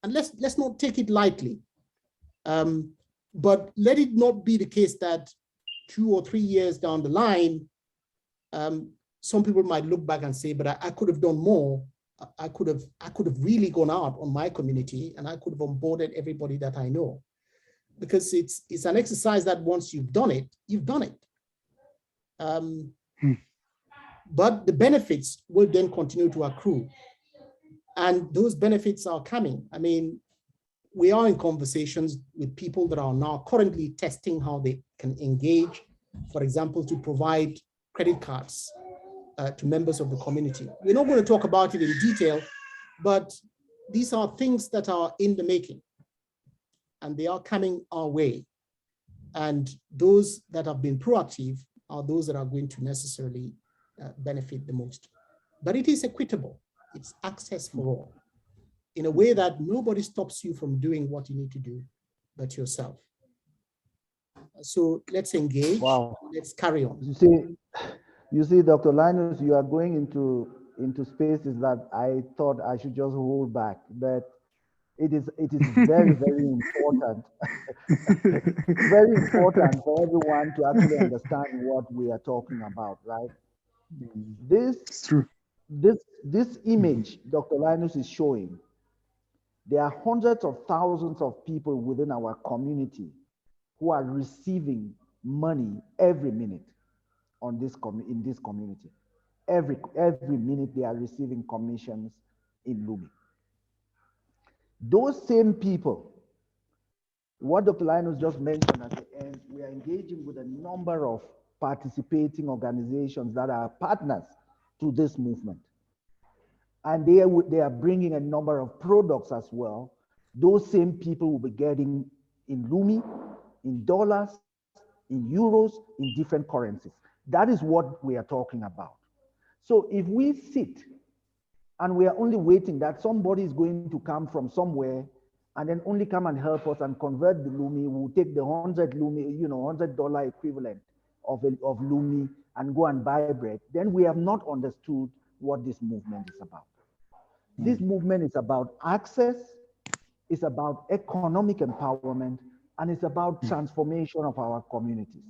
And let's not take it lightly, but let it not be the case that 2 or 3 years down the line, some people might look back and say, but I could have done more. I could have really gone out on my community and I could have onboarded everybody that I know. Because it's an exercise that once you've done it, you've done it. But the benefits will then continue to accrue. And those benefits are coming. I mean, we are in conversations with people that are now currently testing how they can engage, for example, to provide credit cards to members of the community. We're not going to talk about it in detail, but these are things that are in the making and they are coming our way. And those that have been proactive are those that are going to necessarily benefit the most. But it is equitable. It's access for all in a way that nobody stops you from doing what you need to do but yourself. So let's engage. Wow. Let's carry on. You see, Dr. Linus, you are going into spaces that I thought I should just hold back, but it is very, very important. Very important for everyone to actually understand what we are talking about, right? It's true. This image Dr. Linus is showing, there are hundreds of thousands of people within our community who are receiving money every minute on in this community. Every minute they are receiving commissions in Lumi. Those same people, what Dr. Linus just mentioned at the end, we are engaging with a number of participating organizations that are partners to this movement. And they are bringing a number of products as well. Those same people will be getting in Lumi, in dollars, in euros, in different currencies. That is what we are talking about. So if we sit and we are only waiting that somebody is going to come from somewhere and then only come and help us and convert the Lumi, we'll take the 100 Lumi, $100 equivalent of Lumi and go and buy bread, then we have not understood what this movement is about. This movement is about access, it's about economic empowerment, and it's about transformation of our communities.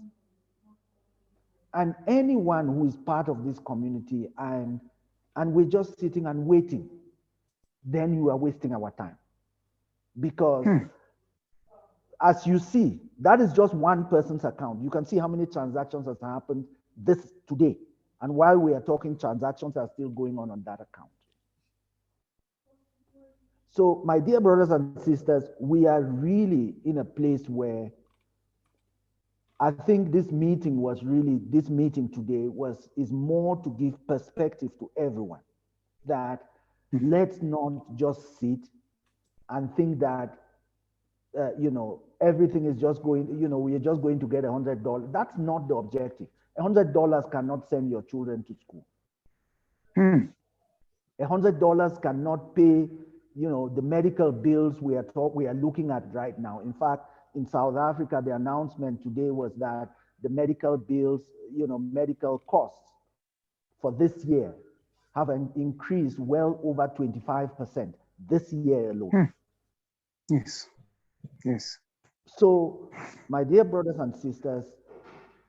And anyone who is part of this community and we're just sitting and waiting, then you are wasting our time. Because as you see, that is just one person's account. You can see how many transactions has happened today. And while we are talking, transactions are still going on that account. So my dear brothers and sisters, we are really in a place where I think this meeting today is more to give perspective to everyone, that let's not just sit and think that, everything is just going, we are just going to get $100. That's not the objective. $100 cannot send your children to school. $100 cannot pay, the medical bills we are looking at right now. In fact, in South Africa, the announcement today was that the medical bills, medical costs for this year have increased well over 25% this year alone. Yes. So, my dear brothers and sisters,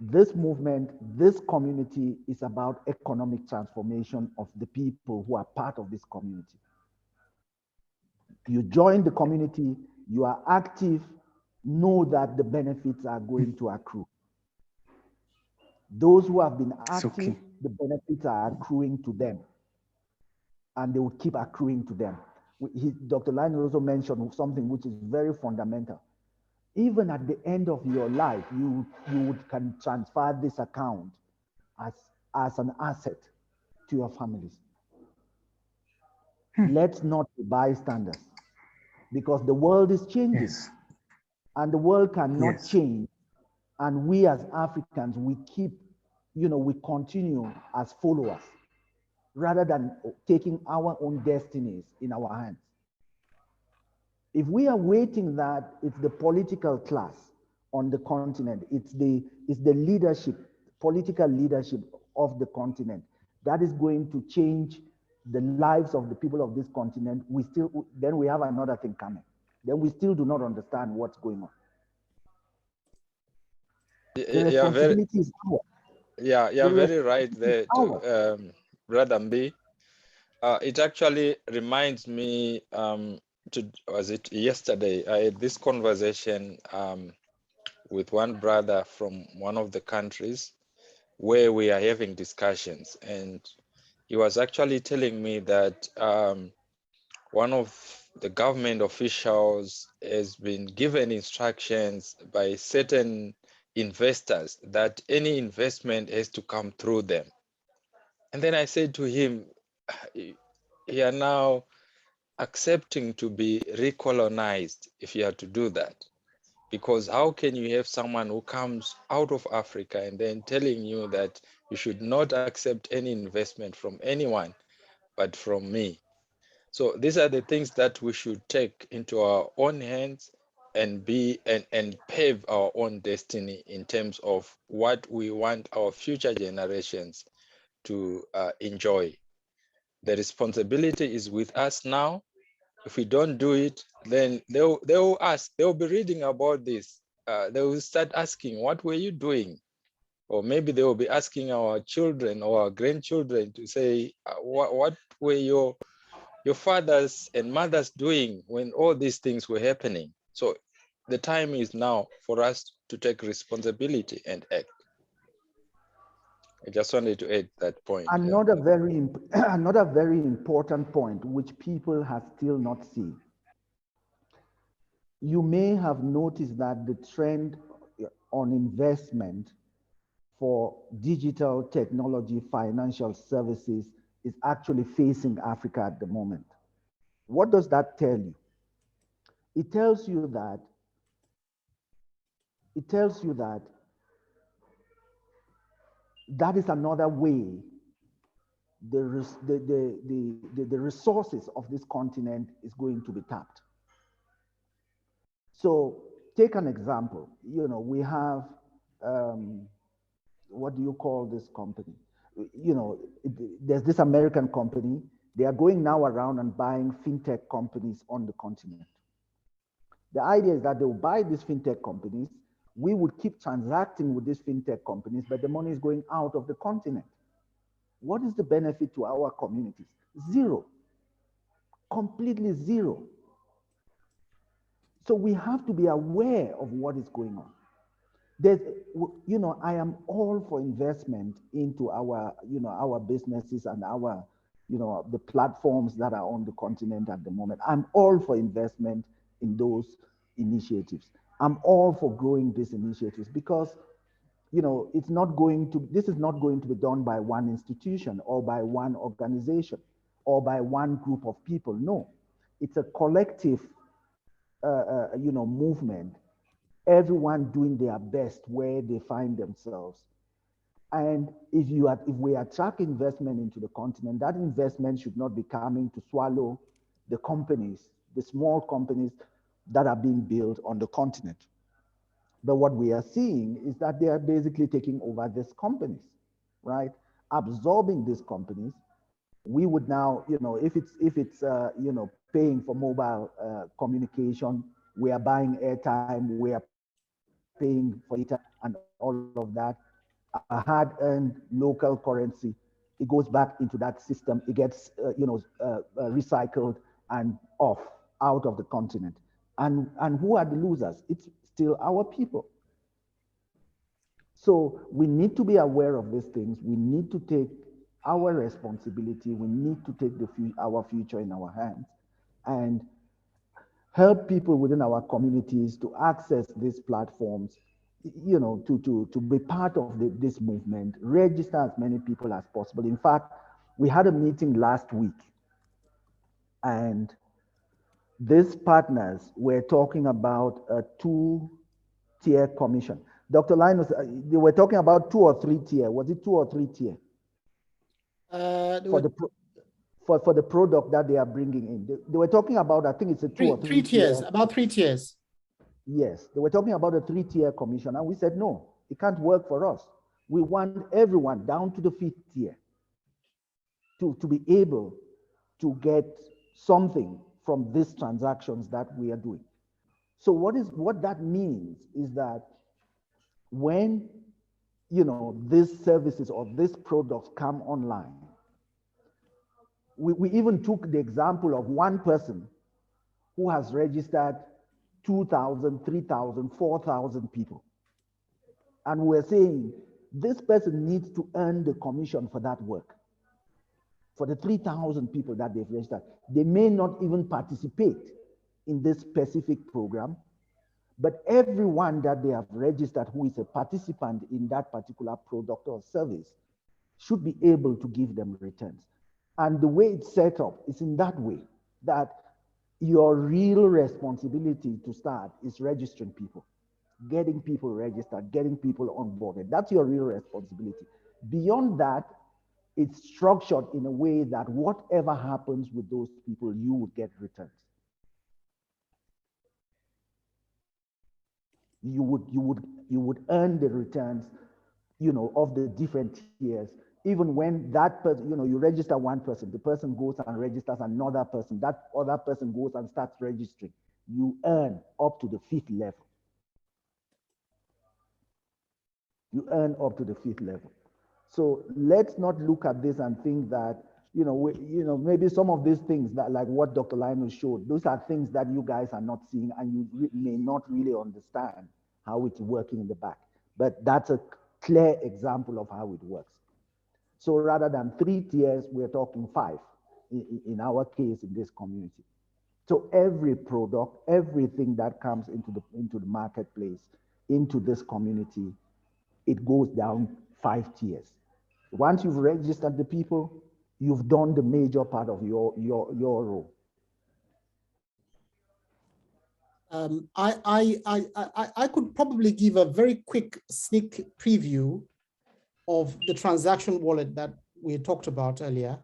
this movement, this community is about economic transformation of the people who are part of this community. You join the community, you are active, know that the benefits are going to accrue. Those who have been active, the benefits are accruing to them, and they will keep accruing to them. Dr. Linus also mentioned something which is very fundamental. Even at the end of your life, you can transfer this account as an asset to your families. Let's not be bystanders, because the world is changing, and the world cannot change. And we as Africans, we continue as followers rather than taking our own destinies in our hands. If we are waiting that it's the political class on the continent, it's the leadership, political leadership of the continent that is going to change the lives of the people of this continent, then we have another thing coming. Then we still do not understand what's going on. The responsibility is ours. You're very right there, Brother Mbi. It actually reminds me, was it yesterday, I had this conversation with one brother from one of the countries where we are having discussions, and he was actually telling me that one of the government officials has been given instructions by certain investors that any investment has to come through them. And then I said to him, you are now accepting to be recolonized if you are to do that. Because how can you have someone who comes out of Africa and then telling you that you should not accept any investment from anyone but from me? So these are the things that we should take into our own hands and pave our own destiny in terms of what we want our future generations to enjoy. The responsibility is with us now. If we don't do it, then they'll ask, they'll be reading about this. They will start asking, what were you doing? Or maybe they will be asking our children or our grandchildren to say, what were your fathers and mothers doing when all these things were happening? So the time is now for us to take responsibility and act. I just wanted to add that point. Another another very important point which people have still not seen. You may have noticed that the trend on investment for digital technology financial services is actually facing Africa at the moment. What does that tell you? It tells you that that is another way the resources of this continent is going to be tapped. So take an example. You know, we have, what do you call this company? You know, there's this American company. They are going now around and buying fintech companies on the continent. The idea is that they will buy these fintech companies. We would keep transacting with these fintech companies, but the money is going out of the continent. What is the benefit to our communities? Zero. Completely zero. So we have to be aware of what is going on. There's, you know, I am all for investment into our, you know, our businesses and our, you know, the platforms that are on the continent at the moment. I'm all for investment in those initiatives. I'm all for growing these initiatives because, you know, this is not going to be done by one institution or by one organization or by one group of people. No, it's a collective, you know, movement. Everyone doing their best where they find themselves. And if we attract investment into the continent, that investment should not be coming to swallow the companies, the small companies that are being built on the continent. But what we are seeing is that they are basically taking over these companies, right? Absorbing these companies. We would now, you know, if it's you know, paying for mobile communication, we are buying airtime, we are paying for data and all of that. A hard-earned local currency, it goes back into that system. It gets, you know, recycled and out of the continent. And who are the losers? It's still our people. So we need to be aware of these things. We need to take our responsibility. We need to take our future in our hands and help people within our communities to access these platforms, you know, to be part of this movement, register as many people as possible. In fact, we had a meeting last week and these partners were talking about a 2-tier commission. Dr. Linus, they were talking about 2 or 3 tier. Was it 2 or 3 tier? For the product that they are bringing in. They were talking about, I think it's a 2 or 3 tiers, about 3 tiers. Yes, they were talking about a 3-tier commission, and we said, no, it can't work for us. We want everyone down to the 5th tier to be able to get something from these transactions that we are doing. So what that means is that when, you know, these services or these products come online, we even took the example of one person who has registered 2,000, 3,000, 4,000 people. And we're saying this person needs to earn the commission for that work. For the 3,000 people that they've registered, they may not even participate in this specific program, but everyone that they have registered who is a participant in that particular product or service should be able to give them returns. And the way it's set up is in that way that your real responsibility to start is registering people, getting people registered, getting people onboarded. That's your real responsibility. Beyond that, it's structured in a way that whatever happens with those people, you would get returns. You would earn the returns, of the different tiers. Even when that person, you register one person, the person goes and registers another person, that other person goes and starts registering, you earn up to the 5th level. You earn up to the 5th level. So let's not look at this and think that, maybe some of these things that, like what Dr. Lionel showed, those are things that you guys are not seeing and you may not really understand how it's working in the back. But that's a clear example of how it works. So rather than 3 tiers, we're talking 5 in our case in this community. So every product, everything that comes into the marketplace, into this community, it goes down 5 tiers. Once you've registered the people, you've done the major part of your role. I could probably give a very quick sneak preview of the transaction wallet that we talked about earlier.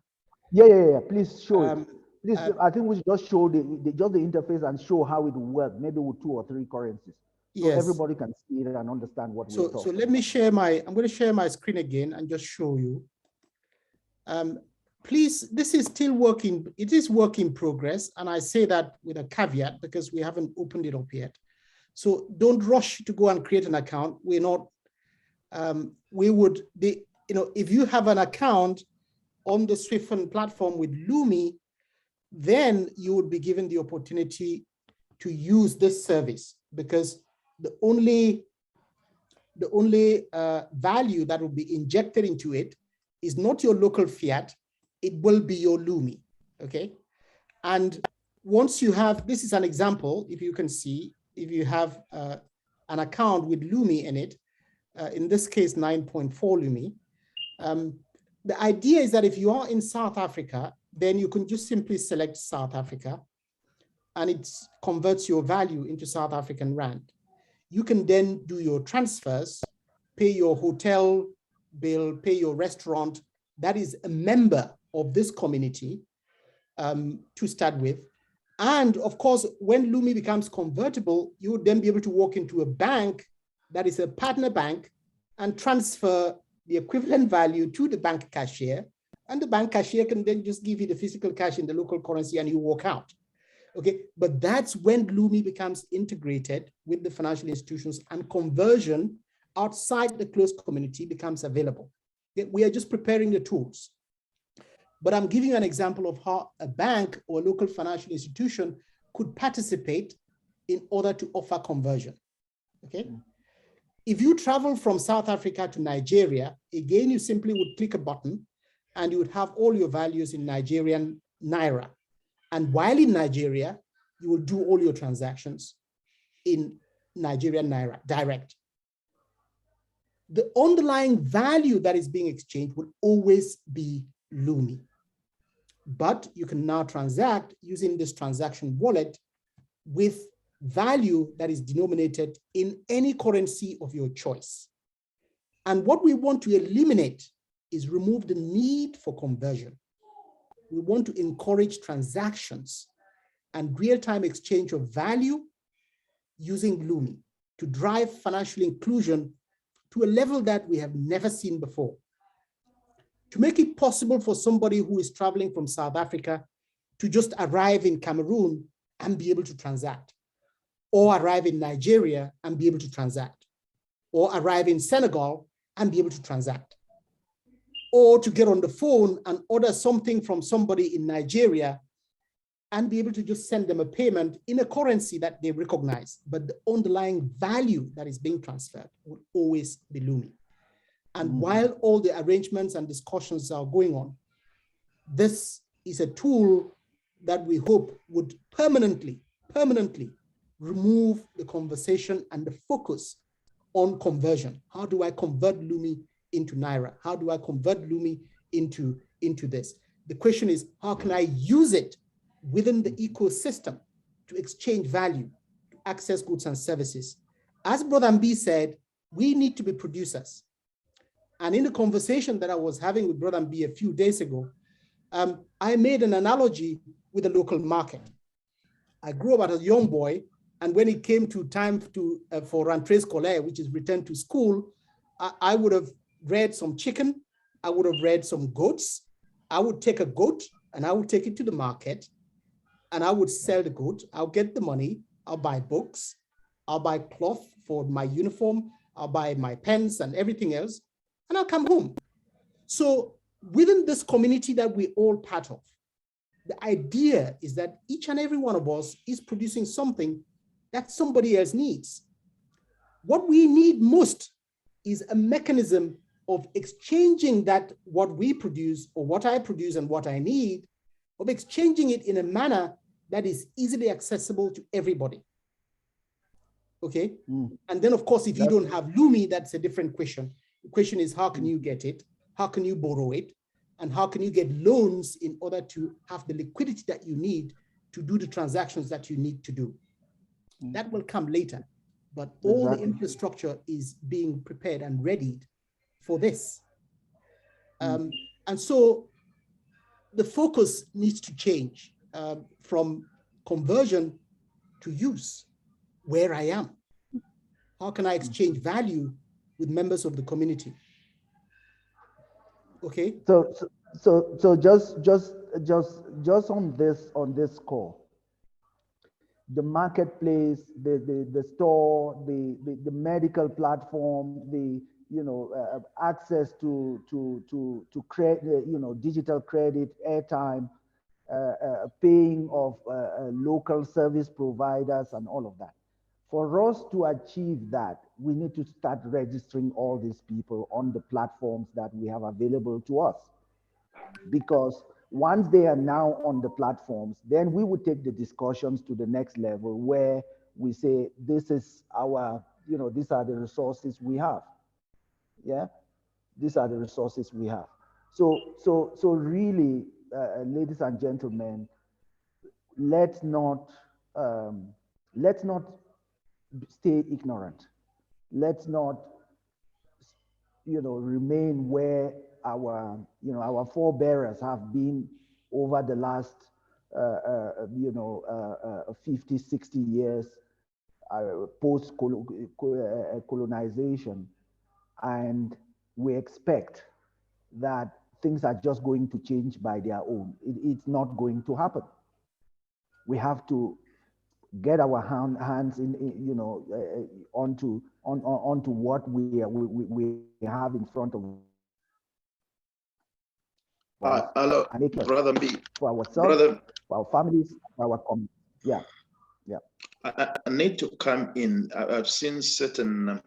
Yeah. Please show it. Please, I think we should just show the interface and show how it will work, maybe with 2 or 3 currencies. So yes, everybody can see it and understand what we're talking about. So let me share I'm going to share my screen again and just show you. Please, this is still working. It is work in progress. And I say that with a caveat because we haven't opened it up yet. So don't rush to go and create an account. We're not, if you have an account on the SWIFIN platform with Lumi, then you would be given the opportunity to use this service, because the only value that will be injected into it is not your local fiat, it will be your Lumi, okay? And once you have, this is an example, if you can see, if you have an account with Lumi in it, in this case, 9.4 Lumi, the idea is that if you are in South Africa, then you can just simply select South Africa and it converts your value into South African Rand. You can then do your transfers, pay your hotel bill, pay your restaurant. That is a member of this community to start with. And of course, when Lumi becomes convertible, you would then be able to walk into a bank that is a partner bank and transfer the equivalent value to the bank cashier. And the bank cashier can then just give you the physical cash in the local currency and you walk out. Okay, but that's when Lumi becomes integrated with the financial institutions and conversion outside the closed community becomes available. Okay? We are just preparing the tools. But I'm giving you an example of how a bank or a local financial institution could participate in order to offer conversion. Okay. If you travel from South Africa to Nigeria, again, you simply would click a button and you would have all your values in Nigerian Naira. And while in Nigeria, you will do all your transactions in Nigerian Naira direct. The underlying value that is being exchanged will always be Lumi. But you can now transact using this transaction wallet with value that is denominated in any currency of your choice. And what we want to eliminate is remove the need for conversion. We want to encourage transactions and real-time exchange of value using Lumi to drive financial inclusion to a level that we have never seen before. To make it possible for somebody who is traveling from South Africa to just arrive in Cameroon and be able to transact, or arrive in Nigeria and be able to transact, or arrive in Senegal and be able to transact, or to get on the phone and order something from somebody in Nigeria and be able to just send them a payment in a currency that they recognize, but the underlying value that is being transferred will always be Lumi. And while all the arrangements and discussions are going on, this is a tool that we hope would permanently remove the conversation and the focus on conversion. How do I convert Lumi into Naira? How do I convert Lumi into this? The question is, how can I use it within the ecosystem to exchange value, to access goods and services? As Brother Mbi said, we need to be producers. And in the conversation that I was having with Brother Mbi a few days ago, I made an analogy with the local market. I grew up as a young boy, and when it came to time for rentrée scolaire, which is return to school, I would have read some chicken, I would have read some goats. I would take a goat and I would take it to the market and I would sell the goat. I'll get the money, I'll buy books, I'll buy cloth for my uniform, I'll buy my pens and everything else, and I'll come home. So within this community that we're all part of, the idea is that each and every one of us is producing something that somebody else needs. What we need most is a mechanism of exchanging that what we produce or what I produce and what I need, of exchanging it in a manner that is easily accessible to everybody. Okay. And then of course, if you don't have Lumi, that's a different question. The question is, how can you get it? How can you borrow it? And how can you get loans in order to have the liquidity that you need to do the transactions that you need to do? That will come later, but all the infrastructure is being prepared and readied for this. And so the focus needs to change from conversion to use, where I am. How can I exchange value with members of the community? Okay. So just on this score, the marketplace, the store, the medical platform, the access to credit, digital credit, airtime, paying of local service providers and all of that. For us to achieve that, we need to start registering all these people on the platforms that we have available to us. Because once they are now on the platforms, then we would take the discussions to the next level where we say, this is our, these are the resources we have. Yeah, these are the resources we have. So really, ladies and gentlemen, let's not stay ignorant. Let's not, remain where our forebearers have been over the last 50, 60 years post colonization, and we expect that things are just going to change by their own. It's not going to happen. We have to get our hands in, onto what we have in front of us. Hello, Brother B. For ourselves, for our families, for our community. Yeah. I need to come in. I've seen certain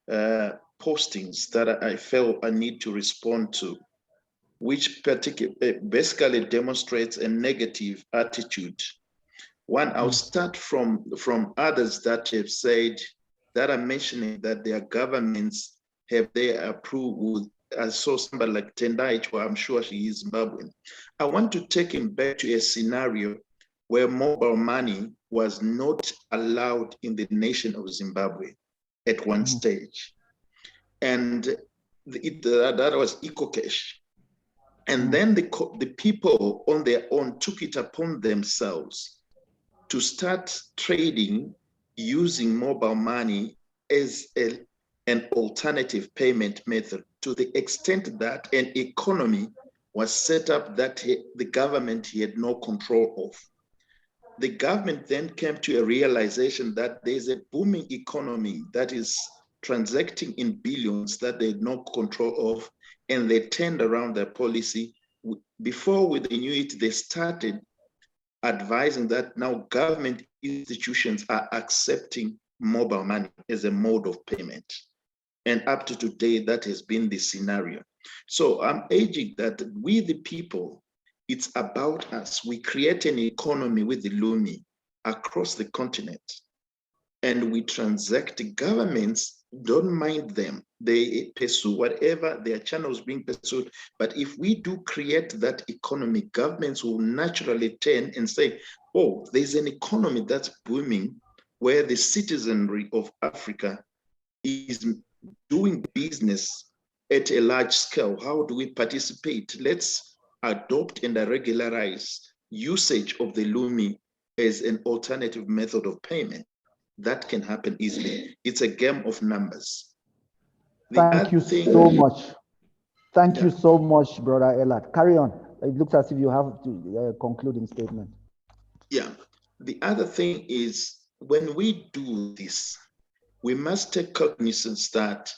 postings that I felt I need to respond to, which basically demonstrates a negative attitude. One, I'll start from others that have said, that are mentioning that their governments have their approval. I saw somebody like Tendai, who I'm sure she is Zimbabwean. I want to take him back to a scenario where mobile money was not allowed in the nation of Zimbabwe at one stage. And that was EcoCash. And then the people on their own took it upon themselves to start trading using mobile money as an alternative payment method, to the extent that an economy was set up that the government had no control of. The government then came to a realization that there's a booming economy that is transacting in billions that they had no control of, and they turned around their policy. Before they knew it, they started advising that now government institutions are accepting mobile money as a mode of payment. And up to today, that has been the scenario. So I'm urging that we, the people, It's about us. We create an economy with the Lumi across the continent, and we transact. Governments don't mind them. They pursue whatever their channels being pursued. But if we do create that economy, governments will naturally turn and say, oh, there's an economy that's booming where the citizenry of Africa is doing business at a large scale. How do we participate? Let's adopt and regularize usage of the Lumi as an alternative method of payment. That can happen easily. It's a game of numbers. Thank you so much. Thank you so much, Brother Elad. Carry on. It looks as if you have to concluding statement. Yeah. The other thing is, when we do this, we must take cognizance that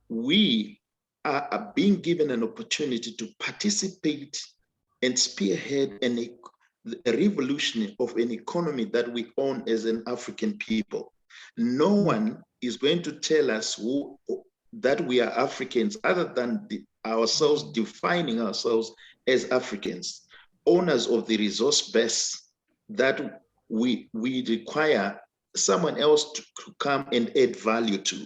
we are being given an opportunity to participate and spearhead a revolution of an economy that we own as an African people. No one is going to tell us that we are Africans other than ourselves defining ourselves as Africans, owners of the resource base that we require someone else to come and add value to.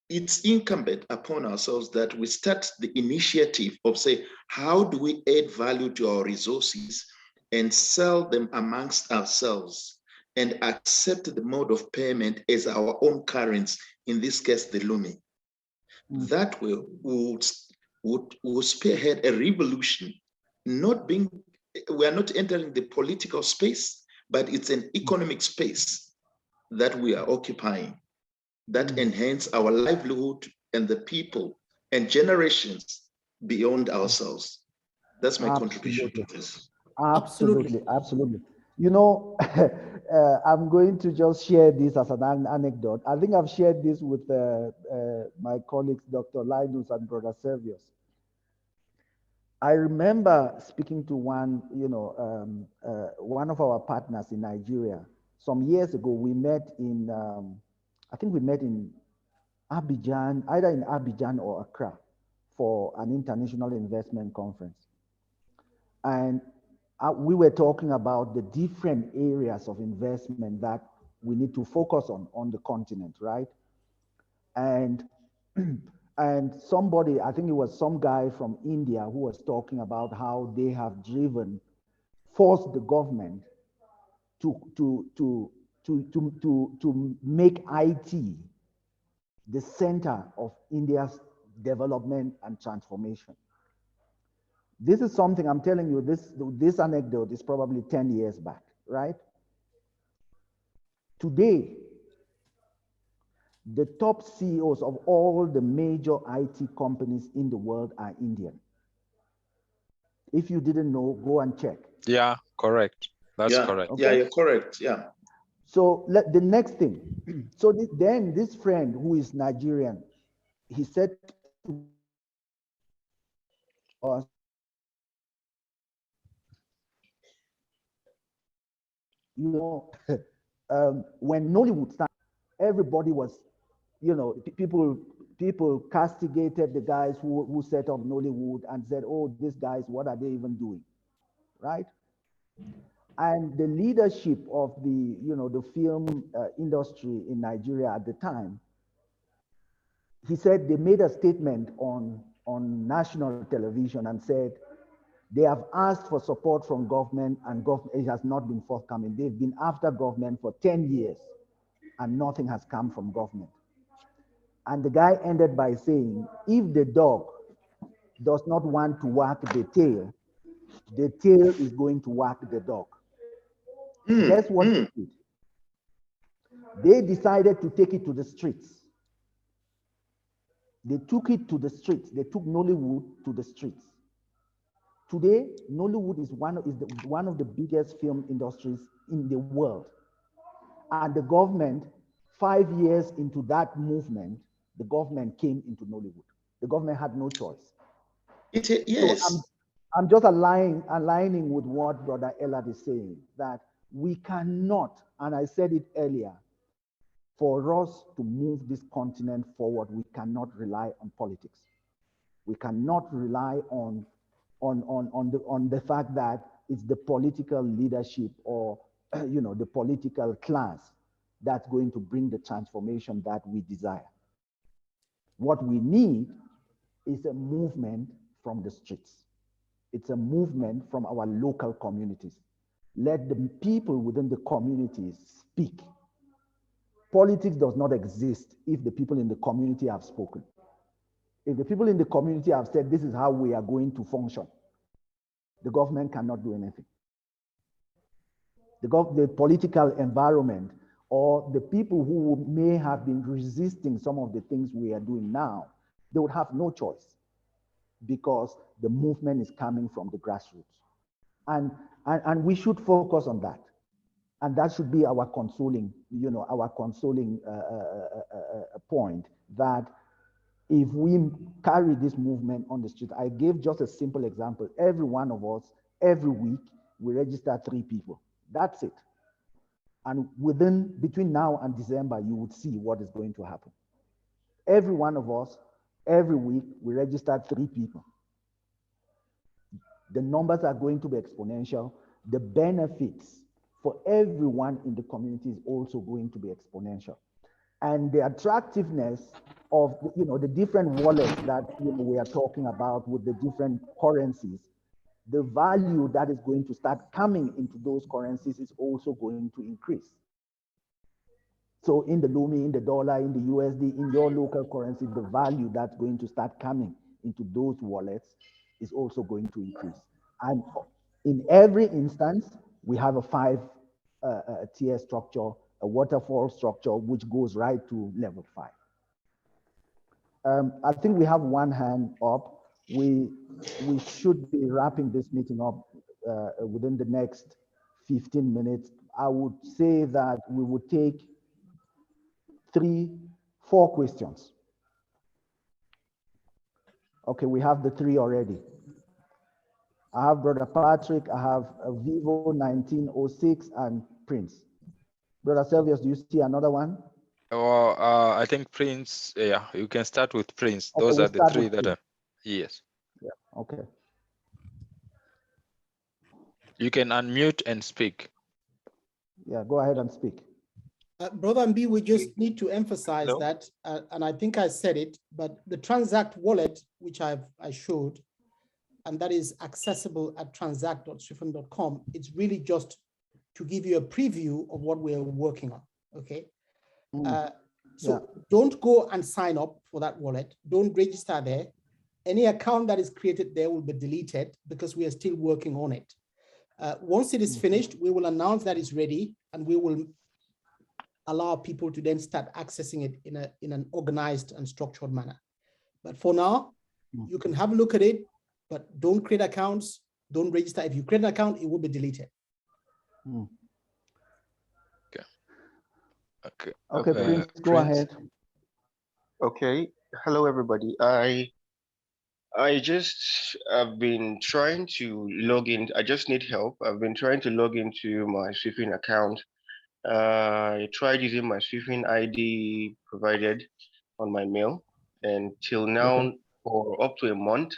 It's incumbent upon ourselves that we start the initiative of say, how do we add value to our resources and sell them amongst ourselves and accept the mode of payment as our own currency, in this case, the Lumi. That would spearhead a revolution, we are not entering the political space, but it's an economic space that we are occupying that enhance our livelihood and the people and generations beyond ourselves. That's my contribution to this. Absolutely. You know, I'm going to just share this as an anecdote. I think I've shared this with my colleagues, Dr. Linus and Brother Servius. I remember speaking to one of our partners in Nigeria. Some years ago, we met in, I think we met in Abidjan, either in Abidjan or Accra, for an international investment conference. And we were talking about the different areas of investment that we need to focus on the continent, right? And somebody, I think it was some guy from India, who was talking about how they have forced the government to make IT the center of India's development and transformation. This is something I'm telling you, this anecdote is probably 10 years back, right? Today, the top CEOs of all the major IT companies in the world are Indian. If you didn't know, go and check. Yeah, correct. That's correct. Okay? Yeah, you're correct. Yeah. So the next thing, so then this friend who is Nigerian, he said to us, you know, when Nollywood started, everybody was, you know, people castigated the guys who set up Nollywood and said, oh, these guys, what are they even doing, right? And the leadership of the film industry in Nigeria at the time, he said they made a statement on national television and said they have asked for support from government and it has not been forthcoming. They've been after government for 10 years and nothing has come from government. And the guy ended by saying, if the dog does not want to wag the tail is going to wag the dog. Guess what they did? They decided to take it to the streets. They took it to the streets. They took Nollywood to the streets. Today, Nollywood is one of the biggest film industries in the world. And the government, 5 years into that movement, the government came into Nollywood. The government had no choice. Yes. So I'm just aligning with what Brother Elad is saying, that we cannot, and I said it earlier, for us to move this continent forward, we cannot rely on politics. We cannot rely on on the fact that it's the political leadership or the political class that's going to bring the transformation that we desire. What we need is a movement from the streets. It's a movement from our local communities. Let the people within the communities speak. Politics does not exist if the people in the community have spoken. If the people in the community have said, this is how we are going to function, the government cannot do anything. The political environment or the people who may have been resisting some of the things we are doing now, they would have no choice because the movement is coming from the grassroots. And we should focus on that. And that should be our consoling, point, that if we carry this movement on the street, I gave just a simple example. Every one of us, every week, we register 3 people. That's it. And between now and December, you would see what is going to happen. Every one of us, every week, we register 3 people. The numbers are going to be exponential. The benefits for everyone in the community is also going to be exponential. And the attractiveness of the different wallets that we are talking about with the different currencies, the value that is going to start coming into those currencies is also going to increase. So in the Lumi, in the dollar, in the USD, in your local currency, the value that's going to start coming into those wallets is also going to increase. And in every instance, we have a 5-tier structure, a waterfall structure, which goes right to level 5. I think we have one hand up. We should be wrapping this meeting up within the next 15 minutes. I would say that we would take 4 questions. Okay, we have the 3 already. I have Brother Patrick, I have Vivo 1906 and Prince. Brother Selvius, do you see another one? Well, I think Prince, yeah, you can start with Prince. Okay, Those we'll are the 3 that Prince. are, yes. Yeah, okay. You can unmute and speak. Yeah, go ahead and speak. Brother Mbi, we just need to emphasize that, and I think I said it, but the Transact wallet, which I showed, and that is accessible at transact.swifin.com, it's really just to give you a preview of what we're working on, okay? Don't go and sign up for that wallet. Don't register there. Any account that is created there will be deleted because we are still working on it. Once it is finished, we will announce that it's ready and we will allow people to then start accessing it in an organized and structured manner. But for now, you can have a look at it, but don't create accounts, don't register. If you create an account, it will be deleted. Okay, Prince, go ahead. Okay, hello everybody. I've been trying to log in. I just need help. I've been trying to log into my SWIFIN account. I tried using my SWIFIN ID provided on my mail, and till now, for up to a month,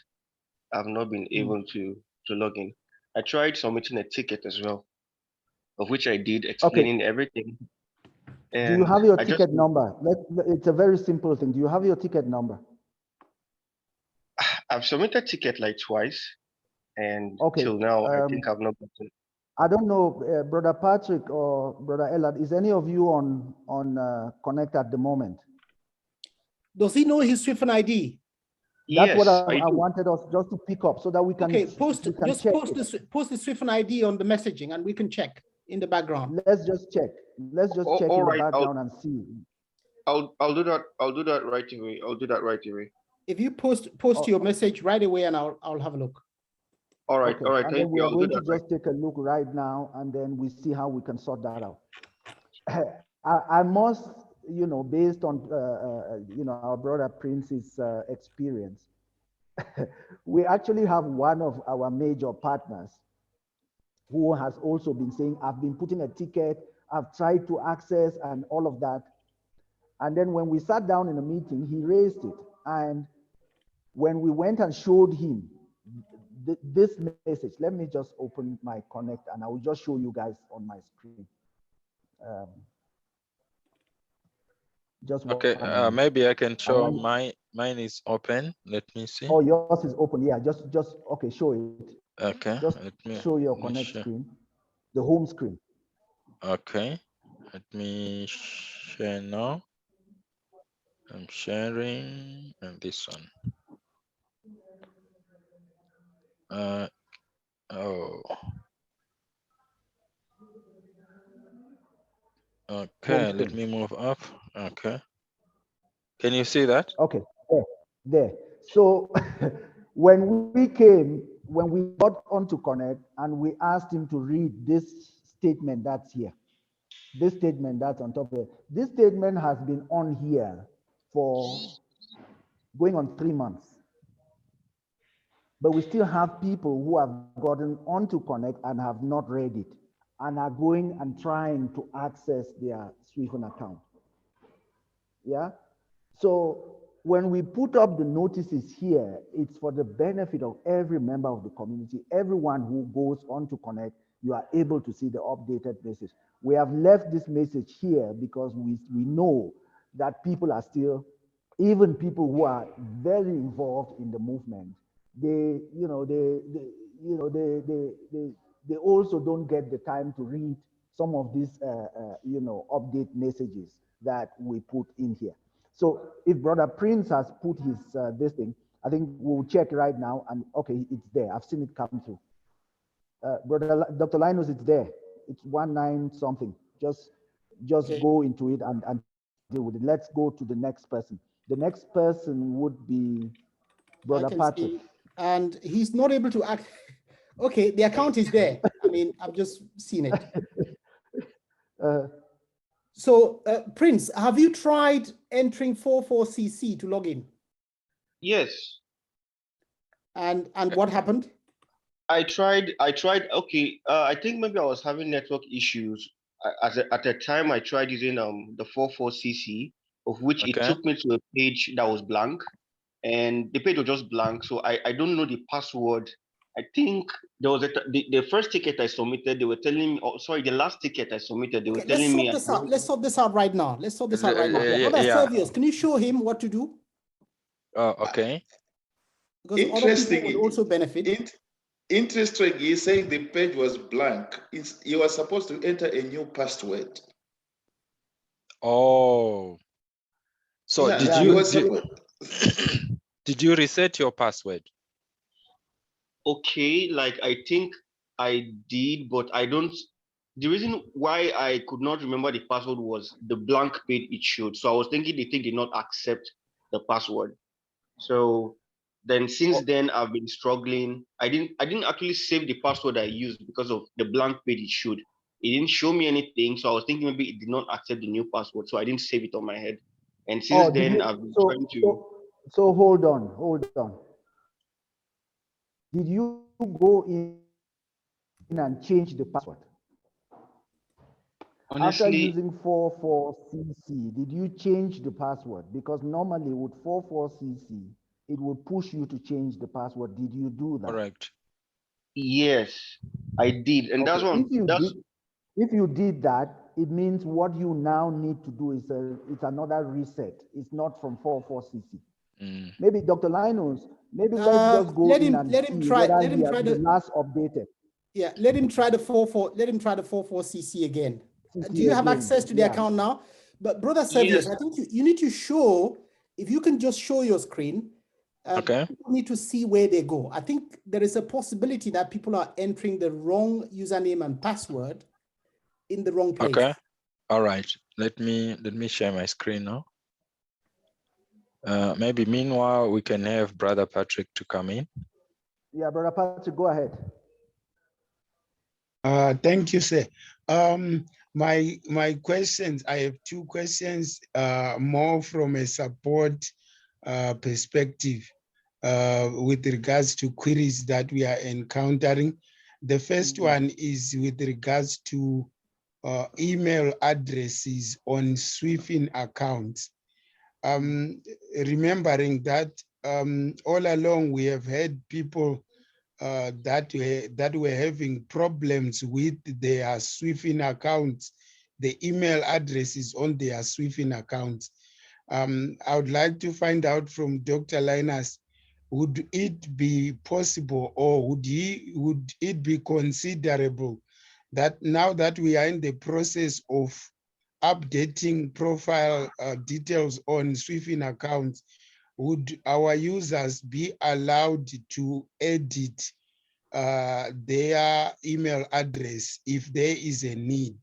I've not been able to log in. I tried submitting a ticket as well, of which I did, explaining everything. And do you have your ticket number? It's a very simple thing. Do you have your ticket number? I've submitted ticket like twice, and till now, I think I've not gotten. I don't know, Brother Patrick or Brother Ellard, is any of you on Connect at the moment? Does he know his SWIFIN ID? That's what I wanted us just to pick up so that we can. Okay, post the SWIFIN ID on the messaging and we can check in the background. Let's just check. Let's just check in the background and see. I'll do that. I'll do that right away. I'll do that right away. If you post your message right away, and I'll have a look. All right, all right. And then we are going to just take a look right now, and then we see how we can sort that out. I must, based on our brother Prince's experience, we actually have one of our major partners who has also been saying, I've been putting a ticket, I've tried to access and all of that. And then when we sat down in a meeting, he raised it. And when we went and showed him this message. Let me just open my Connect and I will just show you guys on my screen. Just okay, maybe I can show mine is open. Let me see. Oh, yours is open. Yeah, just okay, show it. Okay, just let me show your Connect screen, the home screen. Okay, let me share now. I'm sharing and this one. Oh. Okay, let me move up. Okay. Can you see that? Okay, there. So when we got onto Connect and we asked him to read this statement that's here, this statement that's on top of it, this statement has been on here for going on 3 months. But we still have people who have gotten onto Connect and have not read it and are going and trying to access their SWIFIN account. Yeah. So when we put up the notices here, it's for the benefit of every member of the community. Everyone who goes on to Connect, you are able to see the updated message. We have left this message here because we know that people are still, even people who are very involved in the movement, they also don't get the time to read some of these update messages that we put in here. So if Brother Prince has put his this thing, I think we'll check right now, and okay, it's there. I've seen it come through. Brother Dr. Linus, it's there. It's 19 something. Just okay. Go into it and deal with it. Let's go to the next person. The next person would be Brother Patrick. See, and he's not able to act. Okay, the account is there. I mean, I've just seen it. So, Prince, have you tried entering 44cc to log in? Yes. And what happened? I tried. Okay, I think maybe I was having network issues. At the time, I tried using the 44cc, of which it took me to a page that was blank, and the page was just blank. So I don't know the password. I think there was the first ticket I submitted, they were telling me, oh, sorry, the last ticket I submitted, they were telling me. Let's sort this out right now. Let's sort this out right now. Servius, can you show him what to do? Oh, okay. Because other people would also benefit. Interesting, he's saying the page was blank. You were supposed to enter a new password. Oh. So yeah, did you reset your password? Okay, like I think I did, but I don't. The reason why I could not remember the password was the blank page it showed. So I was thinking the thing did not accept the password. So then since then I've been struggling. I didn't actually save the password I used because of the blank page it showed. It didn't show me anything. So I was thinking maybe it did not accept the new password. So I didn't save it on my head. And since then I've been trying to. So hold on. Did you go in and change the password? Honestly, after using 44cc, did you change the password? Because normally with 44cc, it will push you to change the password. Did you do that? Correct. Yes, I did. And that's what if you did that, it means what you now need to do is it's another reset. It's not from 44cc. Maybe Dr. Linus, maybe let's just go in and see whether he has the last updated. Yeah, let him try the 44cc again. Do you have access to the account now? But Brother Servius, I think you need to show, if you can just show your screen, people need to see where they go. I think there is a possibility that people are entering the wrong username and password in the wrong place. Okay. All right. Let me share my screen now. Maybe meanwhile we can have Brother Patrick to come in. Yeah, Brother Patrick, go ahead. Thank you, sir. My questions, I have two questions, more from a support perspective with regards to queries that we are encountering. The first one is with regards to email addresses on SWIFIN accounts. Remembering that all along we have had people that were having problems with their SWIFIN accounts, the email addresses on their SWIFIN accounts. I would like to find out from Dr. Linus, would it be possible, or would it be considerable that now that we are in the process of updating profile details on SWIFIN accounts, would our users be allowed to edit their email address if there is a need?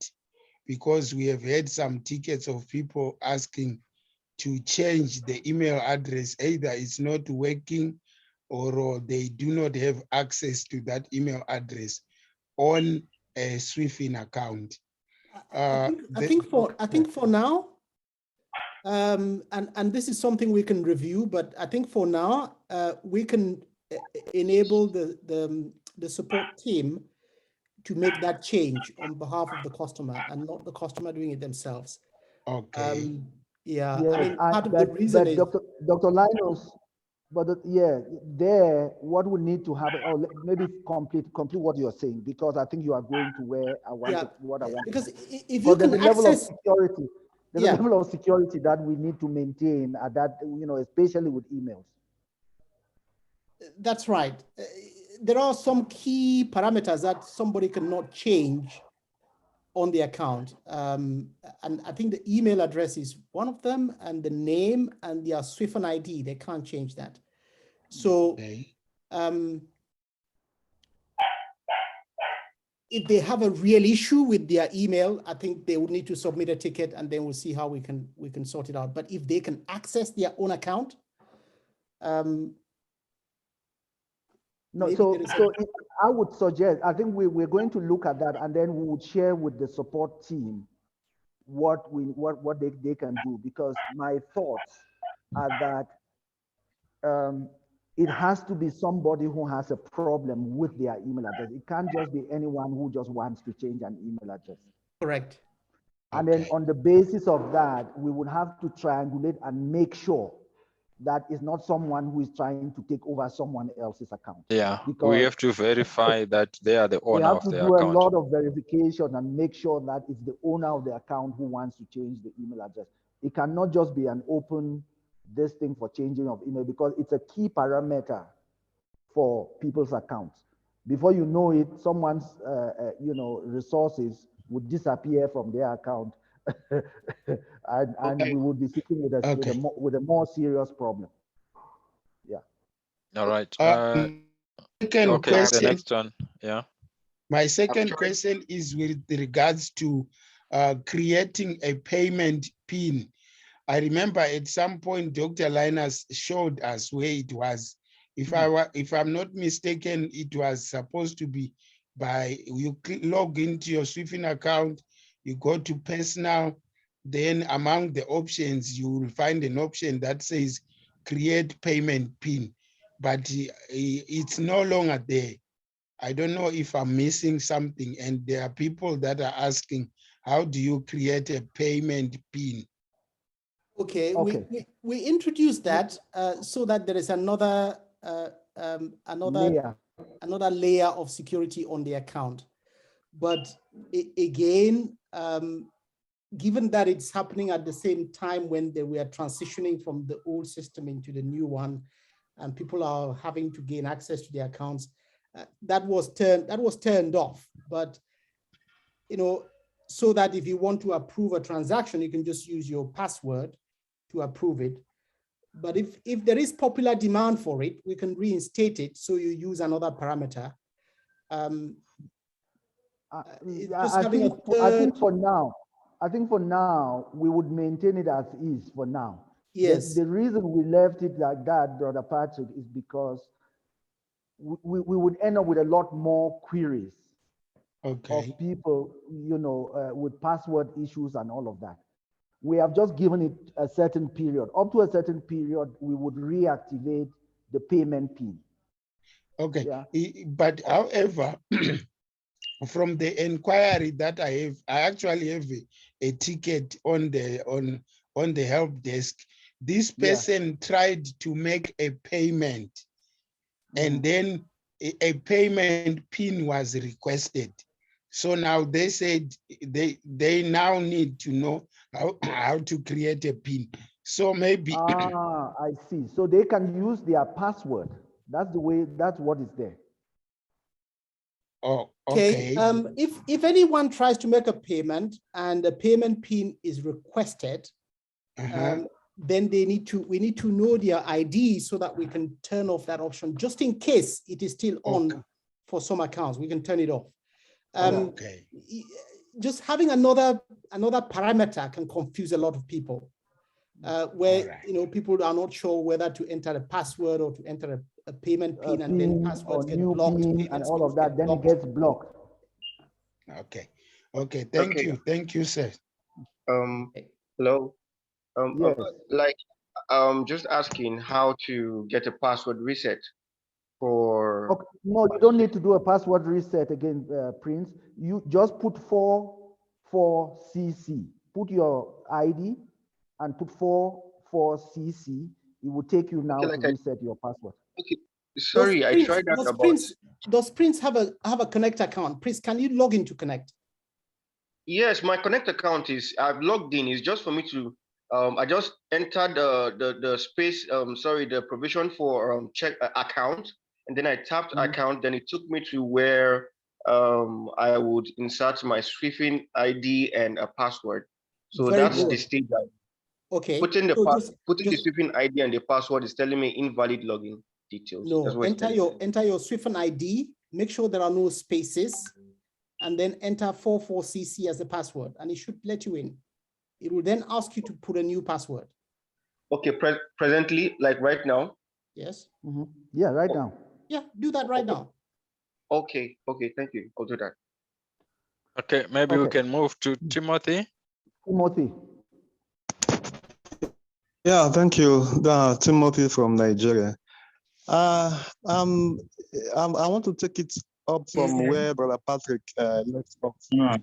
Because we have had some tickets of people asking to change the email address, either it's not working or they do not have access to that email address on a SWIFIN account. I think for now, and this is something we can review, but I think for now we can enable the support team to make that change on behalf of the customer and not the customer doing it themselves. Okay. Yeah, Yes, I mean, part of the reason is Dr. Linus, but there, what we need to have, or maybe complete what you're saying, because I think you are going to where I wanted, what I want. Because if you can there's a level of access security, there's a level of security that we need to maintain at that, especially with emails. That's right. There are some key parameters that somebody cannot change on the account. And I think the email address is one of them, and the name and their SWIFIN ID, they can't change that. So if they have a real issue with their email, I think they would need to submit a ticket, and then we'll see how we can sort it out. But if they can access their own account, I would suggest, I think we're going to look at that, and then we would share with the support team what they can do, because my thoughts are that it has to be somebody who has a problem with their email address. It can't just be anyone who just wants to change an email address. Correct. And then on the basis of that, we would have to triangulate and make sure that is not someone who is trying to take over someone else's account. Yeah, because we have to verify that they are the owner of the account. We have to do a lot of verification and make sure that it's the owner of the account who wants to change the email address. It cannot just be an open this thing for changing of email, because it's a key parameter for people's accounts. Before you know it, someone's resources would disappear from their account, and we would be sitting with a more serious problem. Yeah. All right. Second question, the next one. Yeah. My second question is with regards to creating a payment PIN. I remember at some point Dr. Linus showed us where it was. If I'm not mistaken, it was supposed to be by you log into your SWIFIN account, you go to personal, then among the options you will find an option that says create payment PIN, but it's no longer there. I don't know if I'm missing something, and there are people that are asking, how do you create a payment PIN? Okay. We introduced that so that there is another layer of security on the account. But again, given that it's happening at the same time when we are transitioning from the old system into the new one, and people are having to gain access to their accounts, that was turned off. But so that if you want to approve a transaction, you can just use your password to approve it. But if there is popular demand for it, we can reinstate it, so you use another parameter. I think for now, we would maintain it as is for now. Yes. The reason we left it like that, Brother Patrick, is because we would end up with a lot more queries of people, with password issues and all of that. We have just given it a certain period. Up to a certain period, we would reactivate the payment PIN. Okay, yeah. But however, from the inquiry that I have, I actually have a ticket on the help desk. This person tried to make a payment, and then a payment PIN was requested. So now they said they now need to know how to create a PIN. So maybe I see. So they can use their password. That's the way, that's what is there. oh, okay. If anyone tries to make a payment and the payment PIN is requested, then we need to know their ID so that we can turn off that option just in case it is still on for some accounts. We can turn it off. Okay. Just having another parameter can confuse a lot of people, where people are not sure whether to enter a password or to enter a payment PIN, and then passwords get blocked, and all of that, then it gets blocked. Okay. Okay. Thank you, sir. Hello. Yes. Just asking how to get a password reset for. Okay. No, you don't need to do a password reset again, Prince. You just put 44CC. Put your ID and put 44CC. It will take you now to reset your password. Okay. Sorry, I tried that about. Does Prince have a Connect account? Prince, can you log into Connect? Yes, my Connect account I've logged in. It's just for me to I just entered the space, the provision for check account, and then I tapped account, then it took me to where I would insert my SWIFIN ID and a password. So Very that's good. the stage. Okay. Putting the the SWIFIN ID and the password is telling me invalid login details. No, enter your SWIFIN ID, make sure there are no spaces, and then enter 44CC as the password, and it should let you in. It will then ask you to put a new password. Okay, presently, like right now? Yes. Yeah, right now. Yeah, do that right now. Okay, thank you. I'll do that. Okay, maybe we can move to Timothy. Timothy. Yeah, thank you. Timothy from Nigeria. I want to take it up from where Brother Patrick left off.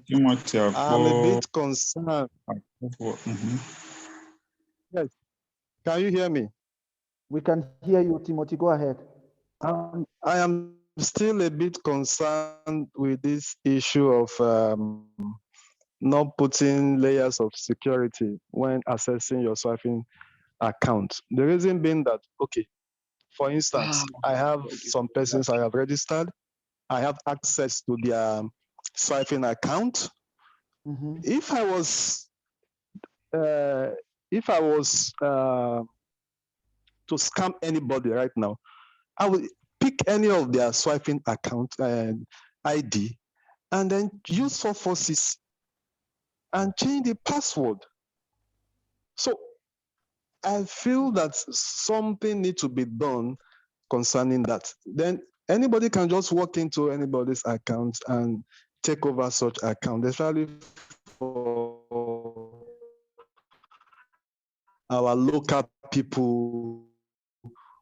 Timothy, I'm a bit concerned. Yes. Can you hear me? We can hear you, Timothy. Go ahead. I am still a bit concerned with this issue of not putting layers of security when accessing your SWIFIN account. The reason being that, okay, for instance, I have some persons I have registered. I have access to their SWIFIN account. If I was to scam anybody right now, I would pick any of their SWIFIN account ID and then use 446 and change the password. So I feel that something needs to be done concerning that. Then anybody can just walk into anybody's account and take over such account, especially for our local people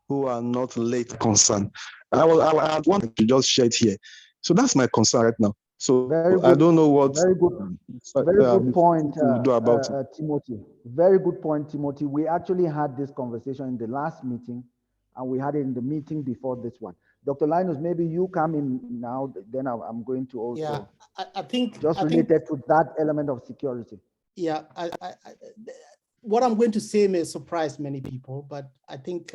who are not late concerned. I want to just share it here. So that's my concern right now. So I don't know what. Very good point, do about it. Timothy. Very good point, Timothy. We actually had this conversation in the last meeting, and we had it in the meeting before this one. Dr. Linus, maybe you come in now, then I'm going to also. Yeah, I think. Related to that element of security. Yeah, what I'm going to say may surprise many people, but I think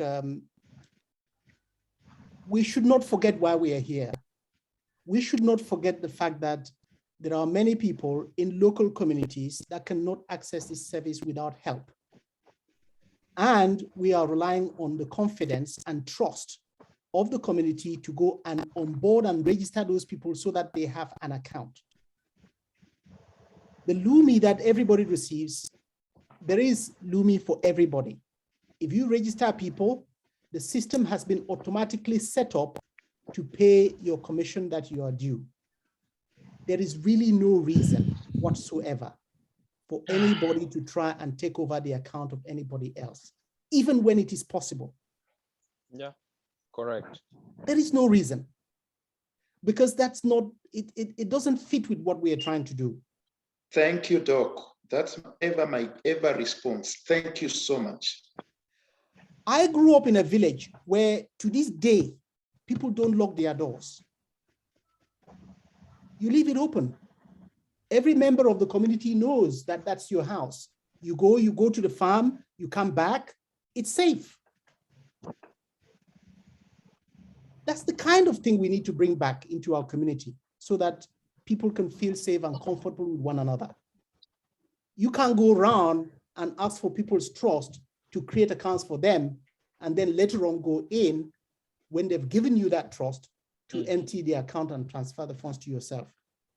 we should not forget why we are here. We should not forget the fact that there are many people in local communities that cannot access this service without help. And we are relying on the confidence and trust of the community to go and onboard and register those people so that they have an account. The Lumi that everybody receives, there is Lumi for everybody. If you register people, the system has been automatically set up to pay your commission that you are due. There is really no reason whatsoever for anybody to try and take over the account of anybody else, even when it is possible. Yeah, correct. There is no reason, because that's not, it doesn't fit with what we are trying to do. Thank you, Doc. That's my response. Thank you so much. I grew up in a village where to this day, people don't lock their doors. You leave it open. Every member of the community knows that that's your house. You go to the farm, you come back, it's safe. That's the kind of thing we need to bring back into our community so that people can feel safe and comfortable with one another. You can't go around and ask for people's trust to create accounts for them and then later on go in when they've given you that trust to empty the account and transfer the funds to yourself.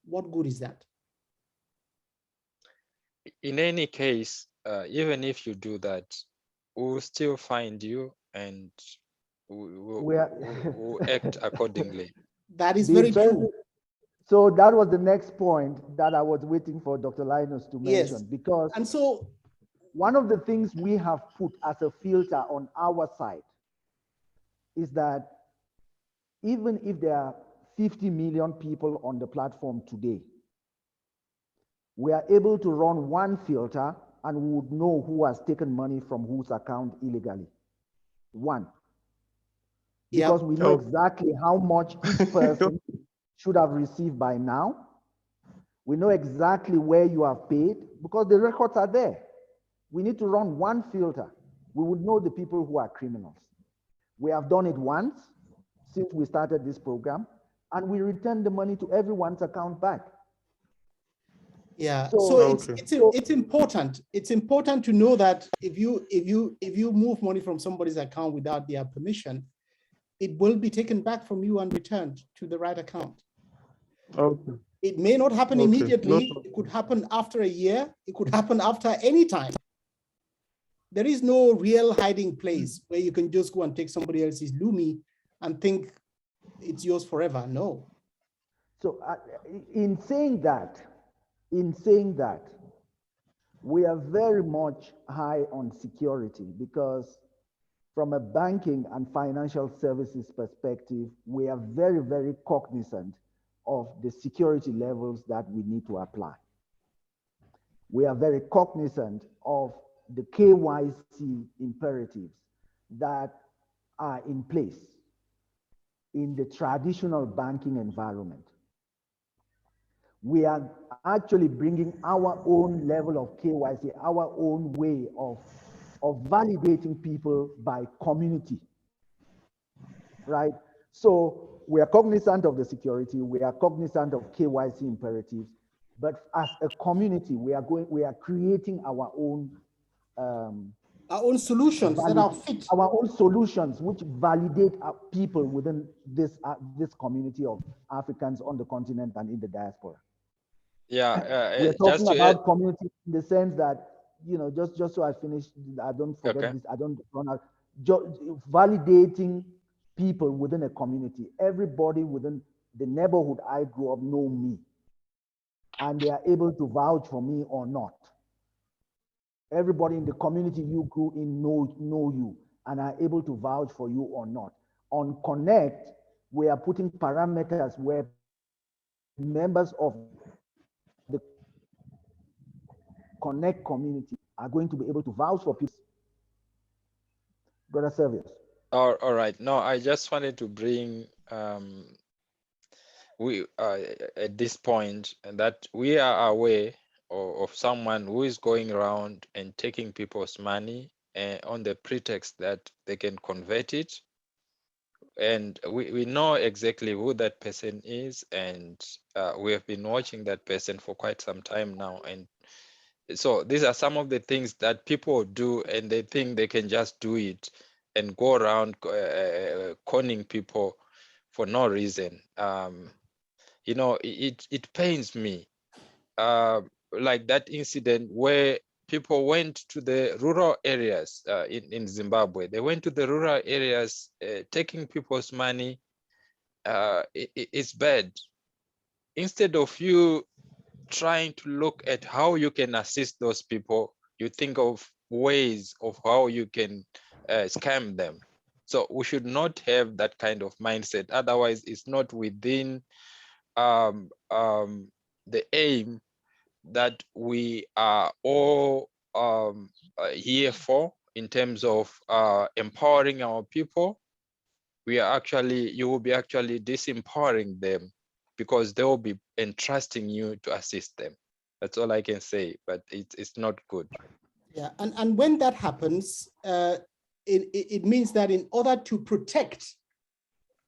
What good is that? In any case, even if you do that, we'll still find you and we'll act accordingly. That is very true. So that was the next point that I was waiting for Dr. Linus to mention, Yes. because And so one of the things we have put as a filter on our side is that even if there are 50 million people on the platform today, we are able to run one filter and we would know who has taken money from whose account illegally. One. Because we know exactly how much each person should have received by now. We know exactly where you have paid because the records are there. We need to run one filter. We would know the people who are criminals. We have done it once since we started this program, and we return the money to everyone's account back. Yeah, so it's important. It's important to know that if you move money from somebody's account without their permission, it will be taken back from you and returned to the right account. Okay. It may not happen immediately. It could happen after a year. It could happen after any time. There is no real hiding place where you can just go and take somebody else's Lumi and think it's yours forever. No. So in saying that, we are very much high on security because from a banking and financial services perspective, we are very, very cognizant of the security levels that we need to apply. We are very cognizant of the KYC imperatives that are in place in the traditional banking environment. We are actually bringing our own level of KYC, our own way of validating people by community, right? So we are cognizant of the security, we are cognizant of KYC imperatives, but as a community, we are creating our own solutions that are fit. Our own solutions which validate people within this community of Africans on the continent and in the diaspora. Yeah, we're talking about community in the sense that, you know, just so I finish, I don't forget this, I don't run out. Validating people within a community, everybody within the neighborhood I grew up know me, and they are able to vouch for me or not. Everybody in the community you grew in know you and are able to vouch for you or not. On Connect, we are putting parameters where members of the Connect community are going to be able to vouch for people. Brother Servius. All right. No, I just wanted to bring at this point that we are aware of someone who is going around and taking people's money on the pretext that they can convert it. And we know exactly who that person is, and we have been watching that person for quite some time now. And so these are some of the things that people do, and they think they can just do it and go around conning people for no reason. You know, it pains me. Like that incident where people went to the rural areas in Zimbabwe. They went to the rural areas taking people's money. It's bad. Instead of you trying to look at how you can assist those people, you think of ways of how you can scam them. So we should not have that kind of mindset. Otherwise, it's not within the aim that we are all here for, in terms of empowering our people, you will be actually disempowering them, because they will be entrusting you to assist them. That's all I can say, but it's not good. Yeah, and when that happens, it means that in order to protect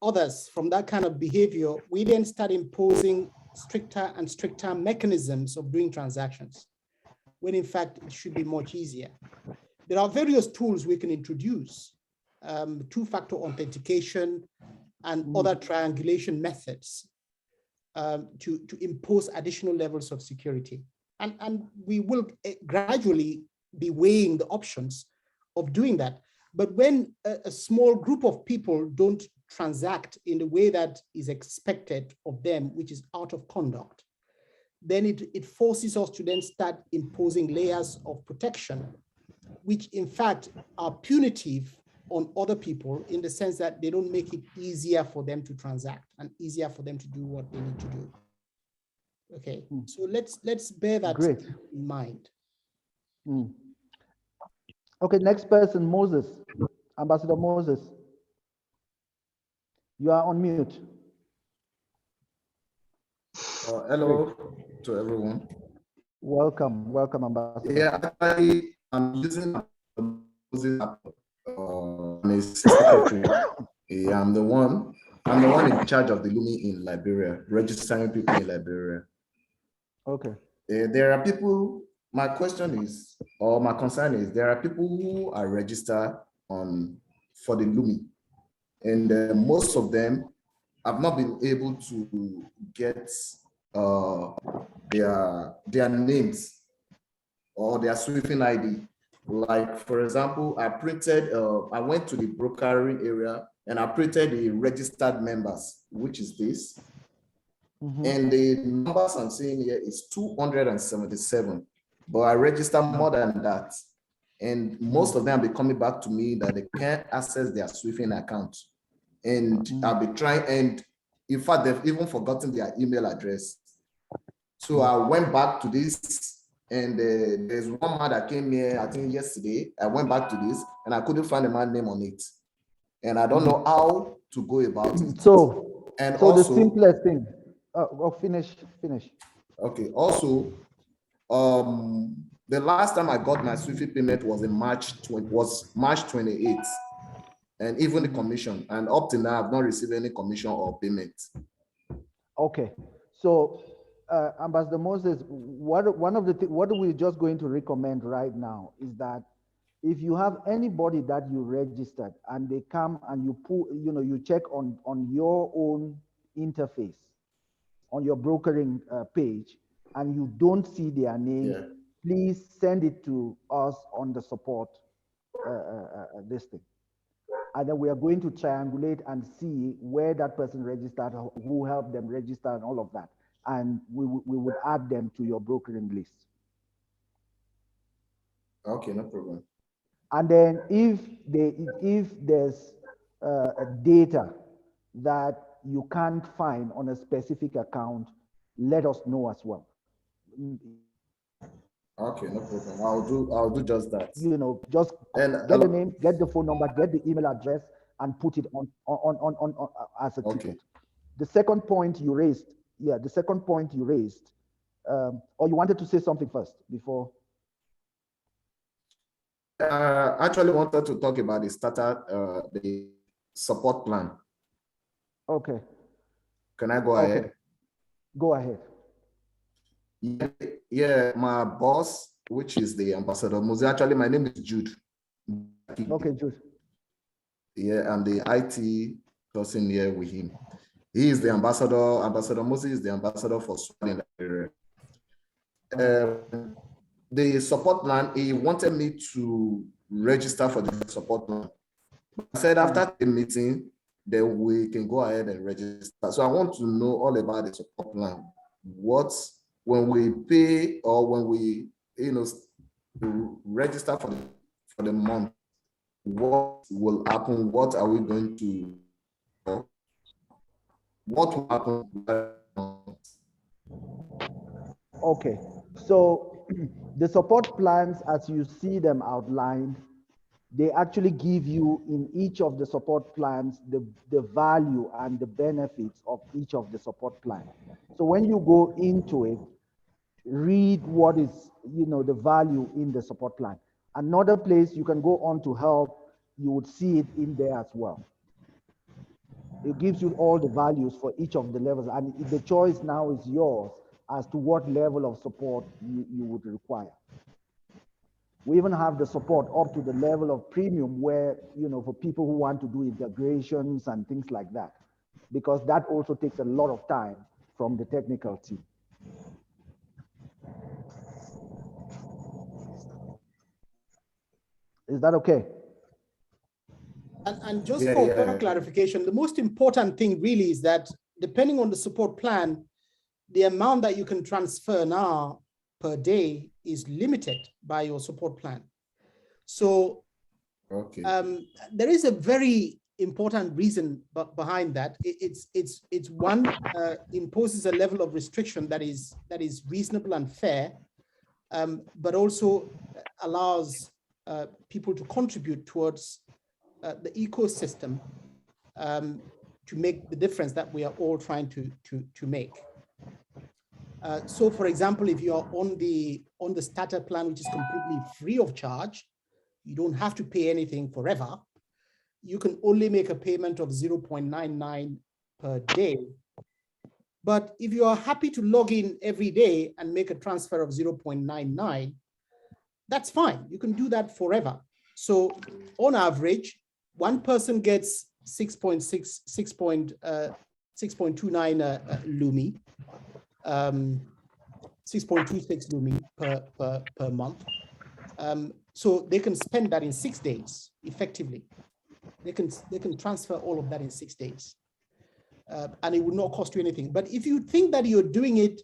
others from that kind of behavior, we then start imposing stricter and stricter mechanisms of doing transactions, when in fact it should be much easier. There are various tools we can introduce, two-factor authentication and other triangulation methods to impose additional levels of security. And we will gradually be weighing the options of doing that. But when a small group of people don't transact in the way that is expected of them, which is out of conduct, then it forces us to then start imposing layers of protection, which in fact are punitive on other people, in the sense that they don't make it easier for them to transact and easier for them to do what they need to do. Okay, so let's bear that in mind. Okay, next person, Moses, Ambassador Moses. You are on mute. Hello to everyone. Welcome, welcome, Ambassador. Yeah, I'm using a secretary. Yeah, I'm the one in charge of the Lumi in Liberia, registering people in Liberia. Okay. There are people, my question is, or my concern is, there are people who are registered for the Lumi, and most of them have not been able to get their names or their SWIFIN ID. Like, for example, I went to the brokering area and I printed the registered members, which is this. And the numbers I'm seeing here is 277, but I registered more than that. And most of them will be coming back to me that they can't access their SWIFIN account. And I'll be trying, and in fact, they've even forgotten their email address. So I went back to this, and there's one man that came here, I think yesterday. I went back to this, and I couldn't find a man's name on it. And I don't know how to go about it. So also, the simplest thing, finish. Okay, also, the last time I got my SWIFT payment was in March 28th. And even the commission, and up to now, I've not received any commission or payment. Okay, so Ambassador Moses, what we're just going to recommend right now is that if you have anybody that you registered and they come and you check on your own interface, on your brokering page, and you don't see their name, please send it to us on the support listing. And then we are going to triangulate and see where that person registered, who helped them register, and all of that. And we would add them to your brokering list. Okay, no problem. And then if there's data that you can't find on a specific account, let us know as well. Okay, no problem. I'll do just that. Just get the name, get the phone number, get the email address, and put it on as a ticket. The second point you raised, or you wanted to say something first before? Actually wanted to talk about the support plan. Okay. Can I go ahead? Go ahead. Yeah, my boss, which is the Ambassador Moses. Actually, my name is Jude. Okay, Jude. Yeah, I'm the IT person here with him. He is the ambassador. Ambassador Moses is the ambassador for Sweden. The support plan, he wanted me to register for the support plan. I said after the meeting, then we can go ahead and register. So I want to know all about the support plan. When we pay or when we register for the month, what will happen? What are we going to what will happen? Okay, so the support plans, as you see them outlined, they actually give you in each of the support plans the value and the benefits of each of the support plans. So when you go into it, read what is, the value in the support plan. Another place you can go on to help, you would see it in there as well. It gives you all the values for each of the levels, and the choice now is yours as to what level of support you would require. We even have the support up to the level of premium where, for people who want to do integrations and things like that, because that also takes a lot of time from the technical team. Is that okay? And just for further clarification, the most important thing really is that depending on the support plan, the amount that you can transfer now per day is limited by your support plan. So there is a very important reason behind that. It's one, imposes a level of restriction that is reasonable and fair, but also allows people to contribute towards the ecosystem to make the difference that we are all trying to make. So, for example, if you are on the starter plan, which is completely free of charge, you don't have to pay anything forever. You can only make a payment of 0.99 per day. But if you are happy to log in every day and make a transfer of 0.99, that's fine. You can do that forever. So on average, one person gets 6.29 Lumi, 6.26 Lumi per month. So they can spend that in 6 days effectively. They can transfer all of that in 6 days. And it would not cost you anything. But if you think that you're doing it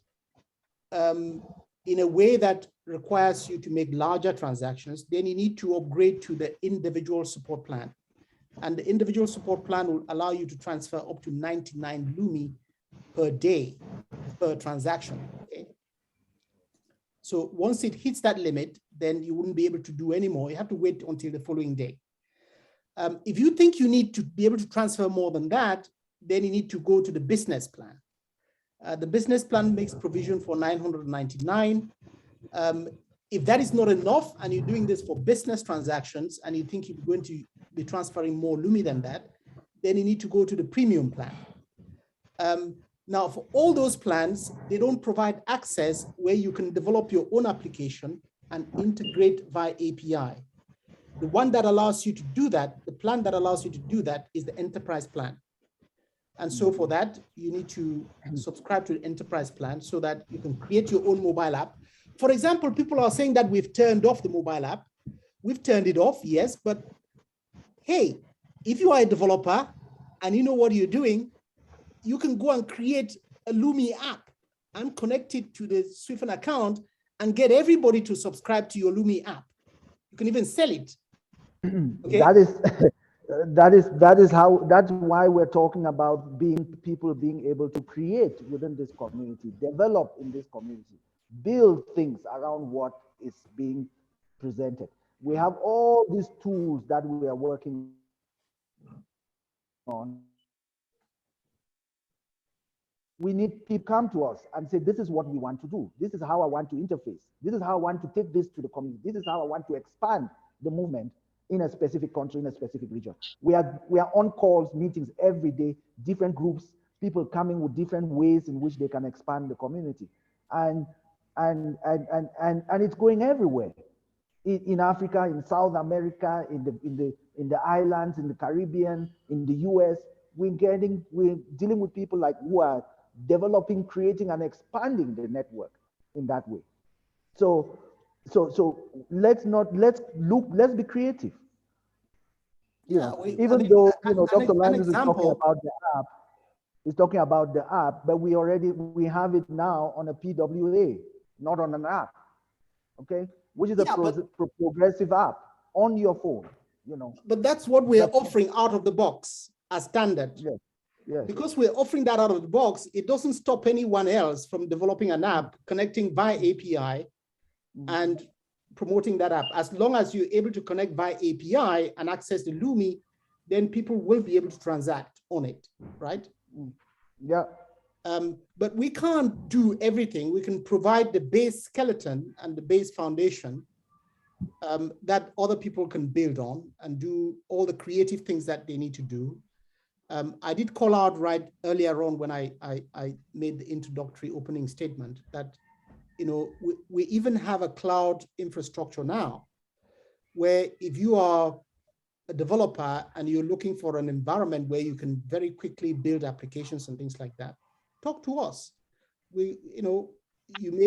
in a way that requires you to make larger transactions, then you need to upgrade to the individual support plan. And the individual support plan will allow you to transfer up to 99 Lumi per day per transaction. Okay? So once it hits that limit, then you wouldn't be able to do any more. You have to wait until the following day. If you think you need to be able to transfer more than that, then you need to go to the business plan. The business plan makes provision for 999. If that is not enough and you're doing this for business transactions and you think you're going to be transferring more Lumi than that, then you need to go to the premium plan. Now, for all those plans, they don't provide access where you can develop your own application and integrate via API. The one that allows you to do that, the plan that allows you to do that is the enterprise plan. And so for that, you need to subscribe to the enterprise plan so that you can create your own mobile app. For example, people are saying that we've turned off the mobile app. We've turned it off, yes, but hey, if you are a developer and you know what you're doing, you can go and create a Lumi app and connect it to the SWIFIN account and get everybody to subscribe to your Lumi app. You can even sell it. Okay? That's why we're talking about people being able to create within this community, develop in this community, build things around what is being presented. We have all these tools that we are working on. We need people come to us and say, this is what we want to do. This is how I want to interface. This is how I want to take this to the community. This is how I want to expand the movement in a specific country, in a specific region. We are on calls, meetings every day, different groups, people coming with different ways in which they can expand the community. And it's going everywhere. In Africa, in South America, in the islands, in the Caribbean, in the US, we're dealing with people like who are developing, creating, and expanding the network in that way. So let's be creative. Even though Dr. Landis is talking about the app, he's talking about the app, but we have it now on a PWA, not on an app. Okay, which is a progressive app on your phone. But that's what we're offering out of the box as standard. Yes. Yes. Because we're offering that out of the box, it doesn't stop anyone else from developing an app, connecting via API, and promoting that app. As long as you're able to connect via API and access the Lumi, then people will be able to transact on it, right? Yeah. But we can't do everything. We can provide the base skeleton and the base foundation that other people can build on and do all the creative things that they need to do. I did call out right earlier on when I made the introductory opening statement that, you know, we even have a cloud infrastructure now, where if you are a developer and you're looking for an environment where you can very quickly build applications and things like that, talk to us. You may